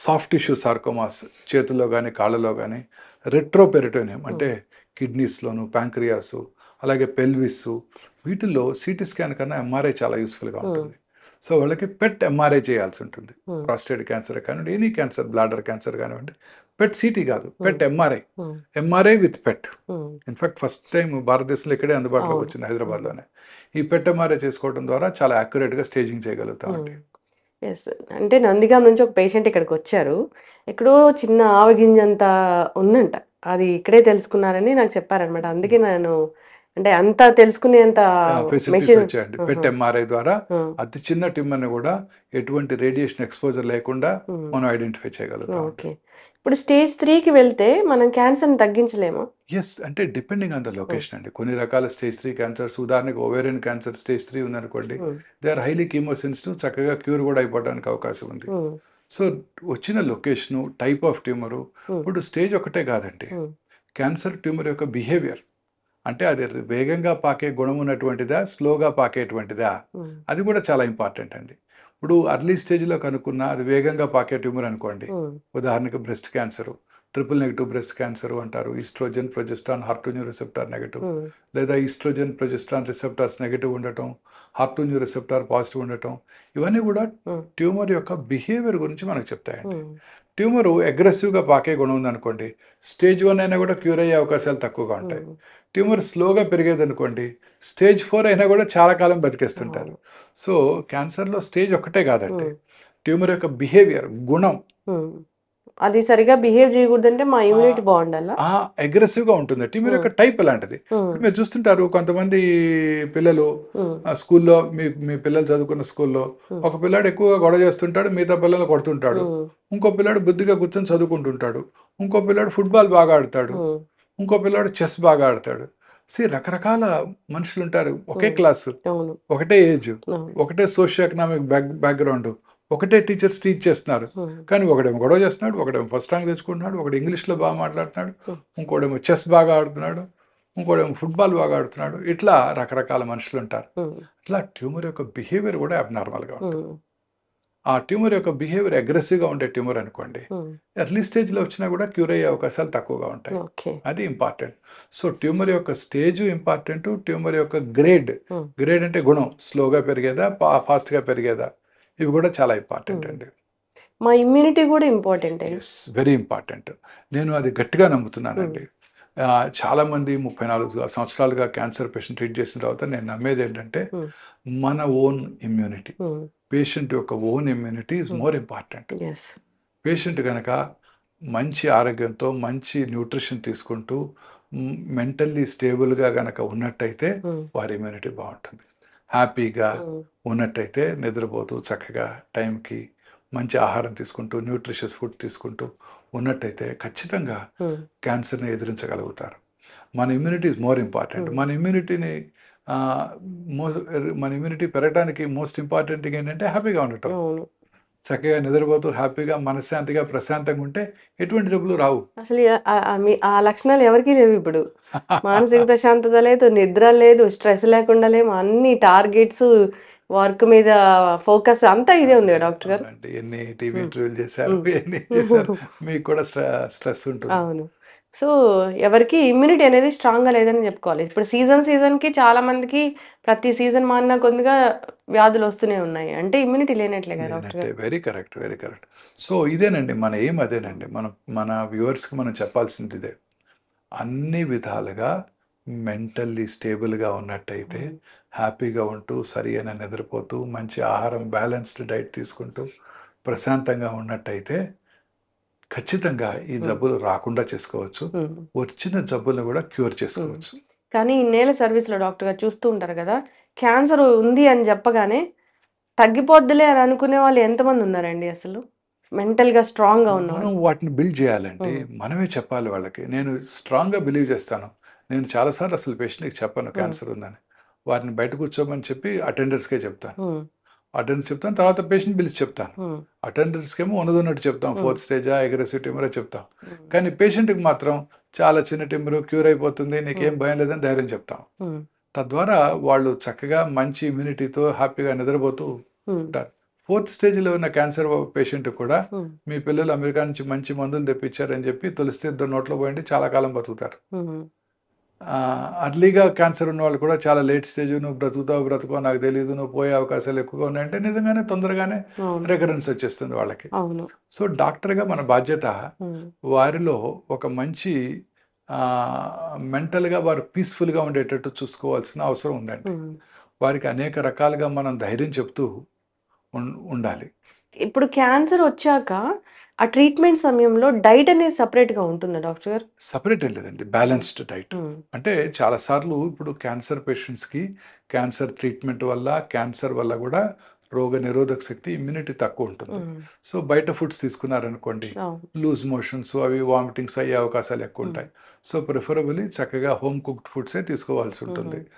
సాఫ్ట్ టిష్యూ సార్కోమాస్ చేతుల్లో కానీ కాళ్ళలో కానీ, రెట్రోపెరిటోనియం అంటే కిడ్నీస్లోను, ప్యాంక్రియాసు, అలాగే పెల్విస్, వీటిల్లో సిటీ స్కాన్ కన్నా ఎంఆర్ఐ చాలా యూస్ఫుల్గా ఉంటుంది. సో వాళ్ళకి పెట్ ఎంఆర్ఐ చేయాల్సి ఉంటుంది. ప్రాస్టేట్ క్యాన్సర్ కానివ్వండి, ఎనీ క్యాన్సర్, బ్లాడర్ క్యాన్సర్ కానివ్వండి, పెట్ సిటీ కాదు, PET MRI. MRI with PET. In fact first time భారతదేశంలో ఇక్కడే అందుబాటులోకి వచ్చింది, హైదరాబాద్లోనే. ఈ పెట్ ఎంఆర్ఐ చేసుకోవడం ద్వారా చాలా యాక్యురేట్గా స్టేజింగ్ చేయగలుగుతామండి. ఎస్. అంటే నందిగాం నుంచి ఒక పేషెంట్ ఇక్కడికి వచ్చారు. ఎక్కడో చిన్న ఆవగింజంత ఉందంట. అది ఇక్కడే తెలుసుకున్నారని నాకు చెప్పారనమాట. అందుకే నేను అంటే అంత తెలుసుకునేంత ఫెసిలిటీస్ వచ్చాయండి. పెట్ ఎంఆర్ఐ ద్వారా అతి చిన్న ట్యూమర్ని కూడా ఎటువంటి రేడియేషన్ ఎక్స్పోజర్ లేకుండా మనం ఐడెంటిఫై చేయగలుగుతాం. ఓకే. ఇప్పుడు స్టేజ్ 3కి వెళ్తే మనం క్యాన్సర్ని తగ్గించలేమా? ఎస్, అంటే డిపెండింగ్ ఆన్ ద లొకేషన్ అండి. కొన్ని రకాల స్టేజ్ 3 క్యాన్సర్స్, ఉదాహరణకు ఓవేరియన్ క్యాన్సర్ స్టేజ్ 3 ఉందనుకోండి, దే ఆర్ హైలీ కీమోసెన్సిటివ్, చక్కగా క్యూర్ కూడా అయిపోవడానికి అవకాశం ఉంది. సో వచ్చిన లొకేషను, టైప్ ఆఫ్ ట్యూమరు, ఇప్పుడు స్టేజ్ ఒకటే కాదండి. క్యాన్సర్ ట్యూమర్ యొక్క బిహేవియర్ అంటే అది వేగంగా పాకే గుణం ఉన్నటువంటిదా, స్లోగా పాకేటువంటిదా, అది కూడా చాలా ఇంపార్టెంట్ అండి. ఇప్పుడు అర్లీ స్టేజ్లో కనుక్కున్న అది వేగంగా పాకే ట్యూమర్ అనుకోండి, ఉదాహరణకు breast cancer, triple negative breast cancer అంటారు. Oestrogen, progesterone, HER2 receptor negative, లేదా ఈస్ట్రోజన్, ప్రొజెస్ట్రాన్ రిసెప్టార్స్ నెగిటివ్ ఉండటం, HER2 రిసెప్టార్ పాజిటివ్ ఉండటం, ఇవన్నీ కూడా ట్యూమర్ యొక్క బిహేవియర్ గురించి మనకు చెప్తాయండి. ట్యూమరు అగ్రెసివ్గా పాకే గుణం ఉందనుకోండి, స్టేజ్ 1 అయినా కూడా క్యూర్ అయ్యే అవకాశాలు తక్కువగా ఉంటాయి. ట్యూమర్ స్లోగా పెరిగేది అనుకోండి, స్టేజ్ 4 అయినా కూడా చాలా కాలం బతికేస్తుంటారు. సో క్యాన్సర్లో స్టేజ్ ఒకటే కాదండి, ట్యూమర్ యొక్క బిహేవియర్, గుణం, అది సరిగా బిహేవ్ చేయకూడదంటే మా ఇమ్యూనిటీ బాగుండాలా, అగ్రెసివ్గా ఉంటుంది. ట్యూమర్ యొక్క టైప్ అలాంటిది. మీరు చూస్తుంటారు కొంతమంది పిల్లలు స్కూల్లో, మీ పిల్లలు చదువుకున్న స్కూల్లో ఒక పిల్లాడు ఎక్కువగా గొడవ చేస్తుంటాడు, మిగతా పిల్లలు కొడుతుంటాడు. ఇంకో పిల్లాడు బుద్ధిగా కూర్చొని చదువుకుంటుంటాడు. ఇంకో పిల్లాడు ఫుట్బాల్ బాగా ఆడతాడు. ఇంకో పిల్లాడు చెస్ బాగా ఆడతాడు. రకరకాల మనుషులు ఉంటారు, ఒకే క్లాసు, ఒకటే ఏజ్, ఒకటే సోషియో ఎకనామిక్ బ్యాక్గ్రౌండ్, ఒకటే టీచర్స్ టీచ్ చేస్తున్నారు. కానీ ఒకడేమో గొడవ చేస్తున్నాడు, ఒకడేమో ఫస్ట్ ర్యాంక్ తెచ్చుకుంటున్నాడు, ఒకడు ఇంగ్లీష్లో బాగా మాట్లాడుతున్నాడు, ఇంకోడేమో చెస్ బాగా ఆడుతున్నాడు, ఇంకోడేమో ఫుట్బాల్ బాగా ఆడుతున్నాడు. ఇట్లా రకరకాల మనుషులు ఉంటారు. ఇట్లా ట్యూమర్ యొక్క బిహేవియర్ కూడా అబ్నార్మల్గా ఉంటుంది. ఆ ట్యూమర్ యొక్క బిహేవియర్ అగ్రెసివ్గా ఉండే ట్యూమర్ అనుకోండి, ఎర్లీ స్టేజ్లో వచ్చినా కూడా క్యూర్ అయ్యే అవకాశాలు తక్కువగా ఉంటాయి. అది ఇంపార్టెంట్. సో ట్యూమర్ యొక్క స్టేజ్ ఇంపార్టెంట్, ట్యూమర్ యొక్క గ్రేడ్ అంటే గుణం, స్లోగా పెరిగేదా, ఫాస్ట్గా పెరిగేదా, ఇవి కూడా చాలా ఇంపార్టెంట్ అండి. మా ఇమ్యూనిటీ కూడా ఇంపార్టెంట్. Yes, very important. నేను అది గట్టిగా నమ్ముతున్నానండి. చాలామంది 34 సంవత్సరాలుగా క్యాన్సర్ పేషెంట్ ట్రీట్ చేసిన తర్వాత నేను నమ్మేది ఏంటంటే, మన ఓన్ ఇమ్యూనిటీ, పేషెంట్ యొక్క own immunity is more important. Patient కనుక మంచి ఆరోగ్యంతో, మంచి న్యూట్రిషన్ తీసుకుంటూ, మెంటల్లీ స్టేబుల్గా కనుక ఉన్నట్టయితే వారి ఇమ్యూనిటీ బాగుంటుంది. హ్యాపీగా ఉన్నట్టయితే, నిద్రపోతూ చక్కగా టైంకి మంచి ఆహారం తీసుకుంటూ, న్యూట్రిషియస్ ఫుడ్ తీసుకుంటూ ఉన్నట్టయితే ఖచ్చితంగా క్యాన్సర్ని ఎదిరించగలుగుతారు. మన ఇమ్యూనిటీ ఈజ్ మోర్ ఇంపార్టెంట్. మన ఇమ్యూనిటీ పెరగడానికి మోస్ట్ ఇంపార్టెంట్ థింగ్ ఏంటంటే హ్యాపీగా ఉండటం. చక్కగా నిద్రపోతూ హ్యాపీగా, మనశ్శాంతిగా, ప్రశాంతంగా ఉంటే ఎటువంటి జబ్బులు రావు. అసలు ఆ లక్షణాలు ఎవరికి లేవు ఇప్పుడు. మానసిక ప్రశాంతత లేదు, నిద్ర లేదు, స్ట్రెస్ లేకుండా లేము, అన్ని టార్గెట్స్, వర్క్ మీద ఫోకస్ అంతా ఇదే ఉంది డాక్టర్ గారు. ఎన్ని టీవీ ఇంటర్వ్యూలు చేశారు, ఎన్ని చేశారు, మీకు కూడా స్ట్రెస్ ఉంటుంది. అవును. సో, ఎవరికీ ఇమ్యూనిటీ అనేది స్ట్రాంగ్‌గా లేదని జెప్పుకోవాలి. ఇప్పుడు సీజన్‌కి చాలా మందికి ప్రతి సీజన్ మారిన కొద్దిగా వ్యాధులొస్తూనే ఉన్నాయి. అంటే ఇమ్యూనిటీ లేనట్లే గదా డాక్టర్ లేనట్టే. గారు? Very correct. Very correct. So, ఇదేనండి మన ఎయిమ్ అదేనండి. మన వ్యూవర్స్‌కి మనం చెప్పాల్సింది ఇదే. అన్ని విధాలుగా మెంటల్లీ స్టేబుల్‌గా ఉన్నట్టయితే, హ్మ్. హ్యాపీగా ఉంటూ, సరియైన నిద్రపోతూ, మంచి ఆహారం బ్యాలెన్స్డ్ డైట్ తీసుకుంటూ, ప్రశాంతంగా ఉన్నట్టయితే, ఖచ్చితంగా ఈ హ్మ్. జబ్బులు రాకుండా చేసుకోవచ్చు. హ్మ్. వచ్చిన జబ్బులను కూడా క్యూర్ హ్మ్. చేసుకోవచ్చు. కానీ ఇన్నేళ్ల సర్వీస్‌లో డాక్టర్ గారు చూస్తూ ఉంటారు గదా! క్యాన్సర్ ఉంది అని చెప్పగానే తగ్గిపోద్దిలే అని అనుకునే వాళ్ళు ఎంతమంది ఉన్నారండి అసలు? మెంటల్‌గా స్ట్రాంగ్‌గా మనం ఉన్నవాళ్ళు? వాటిని బిల్డ్ చేయాలండి. హ్మ్. మనమే చెప్పాలి వాళ్ళకి. నేను స్ట్రాంగ్‌గా బిలీవ్ చేస్తాను. నేను చాలా సార్లు అసలు పేషెంట్‌కి చెప్పను హ్మ్. క్యాన్సర్ ఉందని. వారిని బయట కూర్చోమని చెప్పి అటెండర్స్‌కే చెప్తాను. హ్మ్. అటెండర్స్ చెప్తాను. తర్వాత పేషెంట్ పిలిచి చెప్తాను. హ్మ్. అటెండర్స్‌కేమో ఉన్నదున్నట్టు చెప్తాం. హ్మ్. ఫోర్త్ స్టేజా, అగ్రెసివ్ ట్యూమరా చెప్తాం. హ్మ్. కానీ పేషెంట్‌కి మాత్రం చాలా చిన్న ట్యూమరు క్యూర్ అయిపోతుంది. నీకేం హ్మ్. భయం లేదని ధైర్యం చెప్తాం. హ్మ్. తద్వారా వాళ్ళు చక్కగా మంచి ఇమ్యూనిటీతో హ్యాపీగా నిద్రపోతూ హ్మ్. ఉంటారు. ఫోర్త్ స్టేజ్‌లో ఉన్న క్యాన్సర్ పేషెంట్ కూడా హ్మ్. మీ పిల్లలు అమెరికా నుంచి మంచి మందులు తెప్పించారని చెప్పి తులసి ఇద్దరు నోట్లో పోయండి చాలా కాలం బతుకుతారు. హ్మ్. అర్లీగా క్యాన్సర్ ఉన్నవాళ్ళు కూడా చాలా లేట్ స్టేజ్ నువ్వు బ్రతుకుతావో బ్రతుకో నాకు తెలీదు. నువ్వు పోయే అవకాశాలు ఎక్కువగా ఉన్నాయంటే నిజంగానే తొందరగానే అవును. రికరెన్స్ వచ్చేస్తుంది వాళ్ళకి. అవును. సో, డాక్టర్‌గా మన బాధ్యత హ్మ్. వారిలో ఒక మంచి మెంటల్‌గా వారు పీస్‌ఫుల్‌గా ఉండేటట్టు చూసుకోవాల్సిన అవసరం ఉందండి. హ్మ్. వారికి అనేక రకాలుగా మనం ధైర్యం చెప్తూ ఉండాలి. ఇప్పుడు క్యాన్సర్ వచ్చాక ఆ ట్రీట్మెంట్ సమయంలో డైట్ అనేది సెపరేట్‌గా ఉంటుందా డాక్టర్ గారు? సెపరేట్ ఏం లేదండి. హ్మ్. Balanced diet. హ్మ్. అంటే చాలా సార్లు ఇప్పుడు క్యాన్సర్ పేషెంట్స్‌కి క్యాన్సర్ ట్రీట్మెంట్ వల్ల, క్యాన్సర్ వల్ల గూడా రోగనిరోధక శక్తి, ఇమ్యూనిటీ తక్కువుంటుంది. హ్మ్. సో, బయట ఫుడ్స్ తీసుకున్నారనుకోండి, అవును. లూజ్ మోషన్స్ అవి వామిటింగ్స్ అయ్యే అవకాశాలు హ్మ్. ఎక్కువుంటాయి. సో, ప్రిఫరబుల్లీ చక్కగా హోమ్ కుక్డ్ ఫుడ్సే తీసుకోవాల్సి ఉంటుంది. హ్మ్.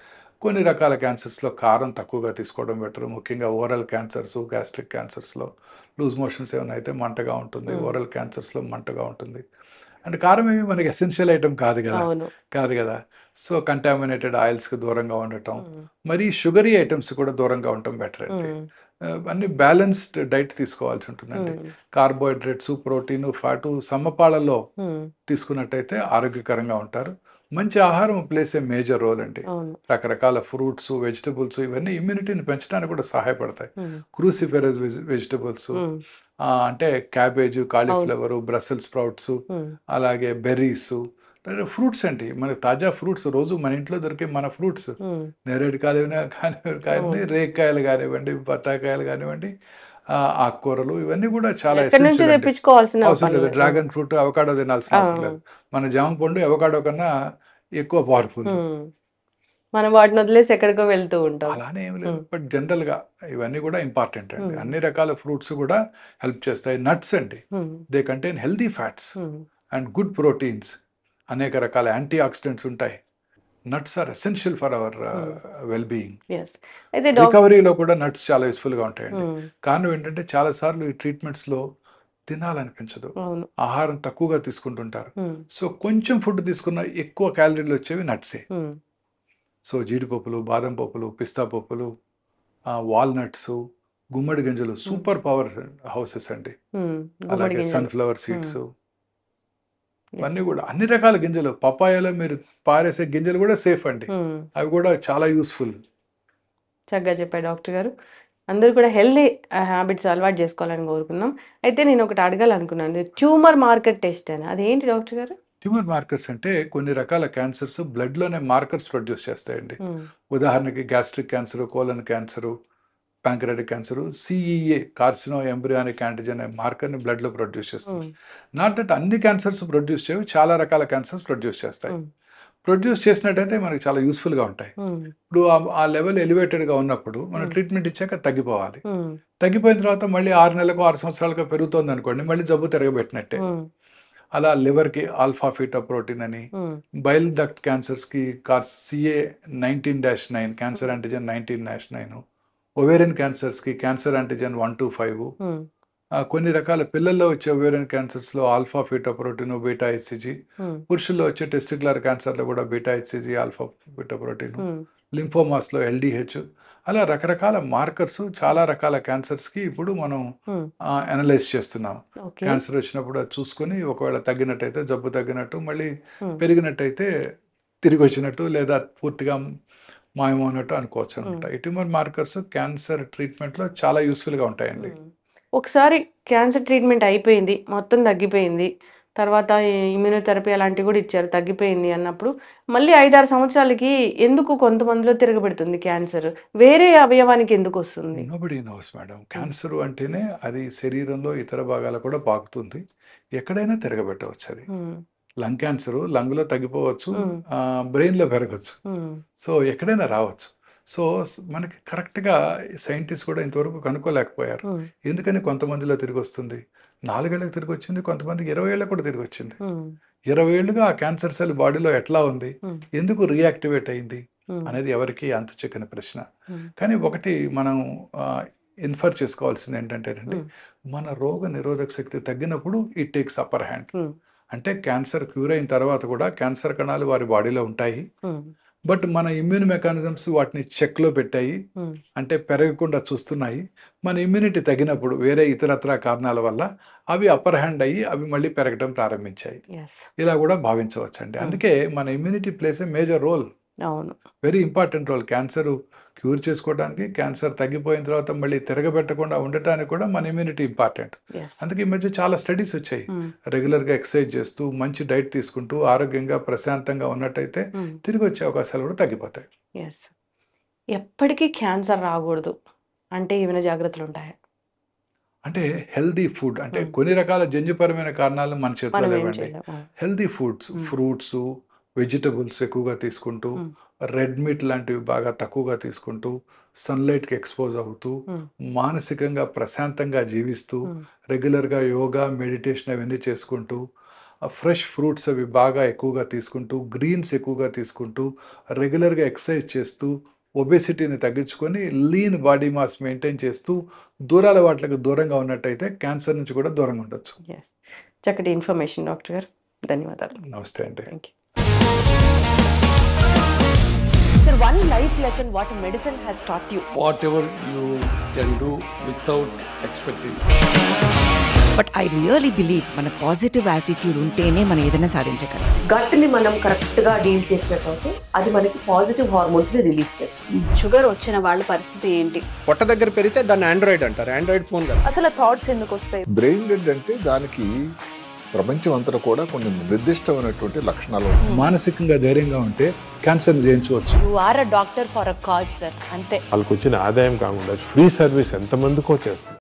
కొన్ని రకాల క్యాన్సర్స్‌లో కారం తక్కువగా తీసుకోవడం బెటర్. ముఖ్యంగా ఓరల్ క్యాన్సర్స్, గ్యాస్ట్రిక్ క్యాన్సర్స్‌లో లూజ్ మోషన్స్ ఏమైనా అయితే మంటగా ఉంటుంది. హ్మ్. ఓరల్ క్యాన్సర్స్‌లో మంటగా ఉంటుంది. అంటే కారం ఏమి మనకి ఎసెన్షియల్ ఐటెమ్ కాదు గదా! అవును. కాదు గదా! సో, కంటామినేటెడ్ ఆయిల్స్‌కి దూరంగా ఉండటం. హ్మ్. మరీ షుగరీ ఐటెమ్స్ కూడా దూరంగా ఉండటం బెటర్ అండి. హ్మ్. అన్నీ బ్యాలెన్స్డ్ డైట్ తీసుకోవాల్సి ఉంటుందండి. హ్మ్. కార్బోహైడ్రేట్స్, ప్రోటీను, ఫ్యాటు సమపాళల్లో హ్మ్. తీసుకున్నట్టయితే ఆరోగ్యకరంగా ఉంటారు. మంచి ఆహారం ప్లేస్ ఏ మేజర్ రోల్ అండి. అవును. రకరకాల ఫ్రూట్స్, వెజిటబుల్స్ ఇవన్నీ ఇమ్యూనిటీని పెంచడానికి కూడా సహాయపడతాయి. హ్మ్. క్రూసిఫెరస్ వెజిటబుల్స్ హ్మ్. అంటే క్యాబేజు, అవును. కాలీఫ్లవరు, బ్రసెల్స్ స్ప్రౌట్సు, హ్మ్. అలాగే బెర్రీసు, ఫ్రూట్స్ అండి. మనకి తాజా ఫ్రూట్స్ రోజు మన ఇంట్లో దొరికే మన ఫ్రూట్స్. హ్మ్. నేరేడుకాయలైనా కానివ్వండి, అవును. రేగికాయలు గానివ్వండి, బత్తాకాయలు గానివ్వండి, ఆకుకూరలు ఇవన్నీ కూడా చాలా ఎక్కడి నుంచి ఎసెన్షియల్ అండి. తెప్పించుకోవాల్సిన అవసరం పని లేదు. లేదు. ఆ! డ్రాగన్ ఫ్రూట్, అవకాడో తినాల్సిన ఆ! అవసరం లేదు. మన జామ పండు అవకాడో కన్నా ఎక్కువ పవర్‌ఫుల్. హ్మ్. మనం వాటిని వదిలేసి ఎక్కడికో వెళ్తూ ఉంటాం. అలానే ఏమి లేదు. హ్మ్. బట్ జనరల్‌గా ఇవన్నీ కూడా ఇంపార్టెంట్ అండి. హ్మ్. అన్ని రకాల ఫ్రూట్స్ కూడా హెల్ప్ చేస్తాయి. నట్స్ అండి. Hmm. They contain healthy fats hmm. And good proteins. అనేక రకాల యాంటీ ఆక్సిడెంట్స్ ఉంటాయి. Nuts are essential for our hmm. Well being. Yes. అయితే రికవరీలో కూడా నట్స్ చాలా యూజ్‌ఫుల్‌గా ఉంటాయండి. హ్మ్. కారణం ఏంటంటే చాలా సార్లు ఈ ట్రీట్మెంట్స్‌లో తినాలనిపించదు. అవును. ఆహారం తక్కువగా తీసుకుంటుంటారు. హ్మ్. సో, కొంచెం ఫుడ్ తీసుకున్న ఎక్కువ క్యాలరీలు వచ్చేవి నట్సే. హ్మ్. సో, జీడిపప్పులు, బాదం పప్పులు, పిస్తా పప్పులు, వాల్‌నట్సు, గుమ్మడి గింజలు హ్మ్. సూపర్ పవర్ హౌసెస్ అండి. హ్మ్. గుమ్మడి అలాగే గింజలు. సన్‌ఫ్లవర్ హ్మ్. Seeds yes. ఇవన్నీ గూడా అన్ని రకాల గింజలు. పపాయాలో మీరు పారేసే గింజలు గూడా సేఫ్ అండి. హ్మ్. అవి గూడా చాలా యూజ్‌ఫుల్. చక్కగా చెప్పారు డాక్టర్ గారు. అందరూ కూడా హెల్తీ హ్యాబిట్స్ అలవాటు చేసుకోవాలని కోరుకుందాం. అయితే నేనొకటి అడగాలనుకున్నాను. ట్యూమర్ మార్కర్ టెస్ట్ అని అదేంటి డాక్టర్ గారు? ట్యూమర్ మార్కర్స్ అంటే కొన్ని రకాల క్యాన్సర్స్ బ్లడ్‌లోనే మార్కర్స్ ప్రొడ్యూస్ చేస్తాయండి. హ్మ్. ఉదాహరణకి gastric cancer, colon cancer, pancreatic cancer, CEA carcinoembryonic antigen అనే మార్కర్‌ని బ్లడ్‌లో ప్రొడ్యూస్ చేస్తుంది. హ్మ్. నాట్ దట్ అన్ని క్యాన్సర్స్ ప్రొడ్యూస్ చేయవు. చాలా రకాల క్యాన్సర్స్ ప్రొడ్యూస్ చేస్తాయి. హ్మ్. ప్రొడ్యూస్ చేసినట్టయితే మనకు చాలా యూజ్‌ఫుల్‌గా ఉంటాయి. హ్మ్. ఇప్పుడు ఆ లెవెల్ ఎలివేటెడ్‌గా ఉన్నప్పుడు మనం హ్మ్. ట్రీట్మెంట్ ఇచ్చాక తగ్గిపోవాలి. హ్మ్. తగ్గిపోయిన తర్వాత మళ్ళీ 6 నెలలకో, 6 సంవత్సరాలకో పెరుగుతోందనుకోండి, మళ్ళీ జబ్బు తిరగబెట్టినట్టే. హ్మ్. అలా లివర్‌కి ఆల్ఫా ఫీటో ప్రోటీన్ అని, హ్మ్. బైల్ డక్ట్ క్యాన్సర్స్‌కి CA 19-9 క్యాన్సర్ యాంటిజెన్ 19-9, ఒవేరియన్ క్యాన్సర్స్‌కి క్యాన్సర్ యాంటిజెన్ 1-5, హ్మ్. కొన్ని రకాల పిల్లల్లో వచ్చే ఒవేరియన్ క్యాన్సర్స్‌లో alpha fetoprotein, beta HCG, hmm. పురుషుల్లో వచ్చే టెస్టిక్యులర్ క్యాన్సర్‌లో కూడా beta HCG, alpha fetoprotein, hmm. లింఫోమాస్లో LDH, అలా రకరకాల మార్కర్స్ చాలా రకాల క్యాన్సర్స్కి ఇప్పుడు మనం అనలైజ్ చేస్తున్నాం. ఓకే. క్యాన్సర్ వచ్చినప్పుడు అది చూసుకొని ఒకవేళ తగ్గినట్టయితే జబ్బు తగ్గినట్టు, మళ్ళీ పెరిగినట్టయితే తిరిగి వచ్చినట్టు, లేదా పూర్తిగా మాయమన్నట్టు అనుకోవచ్చు అనమాట. ఈ ట్యూమర్ మార్కర్స్ క్యాన్సర్ ట్రీట్మెంట్లో చాలా యూస్ఫుల్గా ఉంటాయండి. ఒకసారి క్యాన్సర్ ట్రీట్మెంట్ అయిపోయింది, మొత్తం తగ్గిపోయింది, తర్వాత ఇమ్యూనోథెరపీ అలాంటివి కూడా ఇచ్చారు, తగ్గిపోయింది అన్నప్పుడు మళ్ళీ 5-6 సంవత్సరాలకి ఎందుకు కొంతమందిలో తిరగబెడుతుంది క్యాన్సర్? వేరే అవయవానికి ఎందుకు వస్తుంది? Nobody nose madam. క్యాన్సర్ అంటేనే అది శరీరంలో ఇతర భాగాలు కూడా పాకుతుంది, ఎక్కడైనా తిరగబెట్టవచ్చు. అది లంగ్ క్యాన్సర్ లంగ్లో తగ్గిపోవచ్చు, బ్రెయిన్లో పెరగచ్చు, సో ఎక్కడైనా రావచ్చు. సో మనకి కరెక్ట్గా సైంటిస్ట్ కూడా ఇంతవరకు కనుక్కోలేకపోయారు ఎందుకని కొంతమందిలో తిరిగి వస్తుంది. 4 ఏళ్ళకి తిరిగి వచ్చింది, కొంతమందికి 20 ఏళ్ళకి కూడా తిరిగి వచ్చింది. 20 ఏళ్ళుగా ఆ క్యాన్సర్ సెల్ బాడీలో ఎట్లా ఉంది, ఎందుకు రీయాక్టివేట్ అయింది అనేది ఎవరికి అంతు చిక్కని ప్రశ్న. కానీ ఒకటి మనం ఇన్ఫర్ చేసుకోవాల్సింది ఏంటంటేనండి, మన రోగ నిరోధక శక్తి తగ్గినప్పుడు ఇట్ టేక్స్ అప్పర్ హ్యాండ్. అంటే క్యాన్సర్ క్యూర్ అయిన తర్వాత కూడా క్యాన్సర్ కణాలు వారి బాడీలో ఉంటాయి, బట్ మన ఇమ్యూన్ మెకానిజమ్స్ వాటిని చెక్లో పెట్టాయి, అంటే పెరగకుండా చూస్తున్నాయి. మన ఇమ్యూనిటీ తగ్గినప్పుడు వేరే ఇతరత్ర కారణాల వల్ల అవి అప్పర్ హ్యాండ్ అయ్యి అవి మళ్ళీ పెరగడం ప్రారంభించాయి. ఇలా కూడా భావించవచ్చండి. అందుకే మన immunity plays a major role, very important role. Cancer cure చేసుకోవడానికి, క్యాన్సర్ తగ్గిపోయిన తర్వాత మళ్ళీ తిరగబెట్టకుండా ఉండటానికి కూడా మన ఇమ్యూనిటీ ఇంపార్టెంట్. అందుకే ఈ మధ్య చాలా స్టడీస్ వచ్చాయి. రెగ్యులర్గా ఎక్సర్సైజ్ చేస్తూ, మంచి డైట్ తీసుకుంటూ, ఆరోగ్యంగా ప్రశాంతంగా ఉన్నట్టయితే తిరిగి వచ్చే అవకాశాలు కూడా తగ్గిపోతాయి. ఎప్పటికీ క్యాన్సర్ రాకూడదు అంటే ఏమైనా జాగ్రత్తలు ఉంటాయా? అంటే హెల్దీ ఫుడ్, అంటే కొన్ని రకాల జన్యుపరమైన కారణాలు మన చేతిలో లేవండి. హెల్దీ ఫుడ్స్, ఫ్రూట్స్, వెజిటబుల్స్ ఎక్కువగా తీసుకుంటూ, రెడ్ మీట్ లాంటివి బాగా తక్కువగా తీసుకుంటూ, సన్లైట్కి ఎక్స్పోజ్ అవుతూ, మానసికంగా ప్రశాంతంగా జీవిస్తూ, రెగ్యులర్గా యోగా, మెడిటేషన్ అవన్నీ చేసుకుంటూ, ఫ్రెష్ ఫ్రూట్స్ అవి బాగా ఎక్కువగా తీసుకుంటూ, గ్రీన్స్ ఎక్కువగా తీసుకుంటూ, రెగ్యులర్గా ఎక్సర్సైజ్ చేస్తూ, ఒబేసిటీని తగ్గించుకొని లీన్ బాడీ మాస్ మెయింటైన్ చేస్తూ, దూరాల వాటికి దూరంగా ఉన్నట్టయితే క్యాన్సర్ నుంచి కూడా దూరంగా ఉండొచ్చు. చక్కటి ఇన్ఫర్మేషన్ డాక్టర్ గారు, ధన్యవాదాలు. నమస్తే అండి. Thank you. Sir, one life lesson what medicine has taught you. Whatever you can do without expecting. But I really believe మన పాజిటివ్ యాటిట్యూడ్ ఉంటేనే మనం ఏదైనా సాధించగలం. గట్ని మనం కరెక్ట్గా డీల్ చేసినట్లయితే అది మనకి పాజిటివ్ హార్మోన్స్ని రిలీజ్ చేస్తుంది. షుగర్ వచ్చిన వాళ్ళ పరిస్థితి ఏంటి? పొట్ట దగ్గర పెరిగితే దాన్ని ఆండ్రాయిడ్ అంటారు, ఆండ్రాయిడ్ ఫోన్ కదా. అసలు థాట్స్ ఎందుకు వస్తాయి? బ్రెయిన్ డెడ్ అంటే దానికి ప్రపంచం అంతా కూడా కొన్ని నిర్దిష్టమైనటువంటి లక్షణాలు. మానసికంగా ధైర్యంగా ఉంటే క్యాన్సర్ జయించవచ్చు. You are a doctor for a cause sir, అంతే. వాళ్ళకి వచ్చిన ఆదాయం కాకుండా ఫ్రీ సర్వీస్ ఎంతమందికో చేస్తుంది.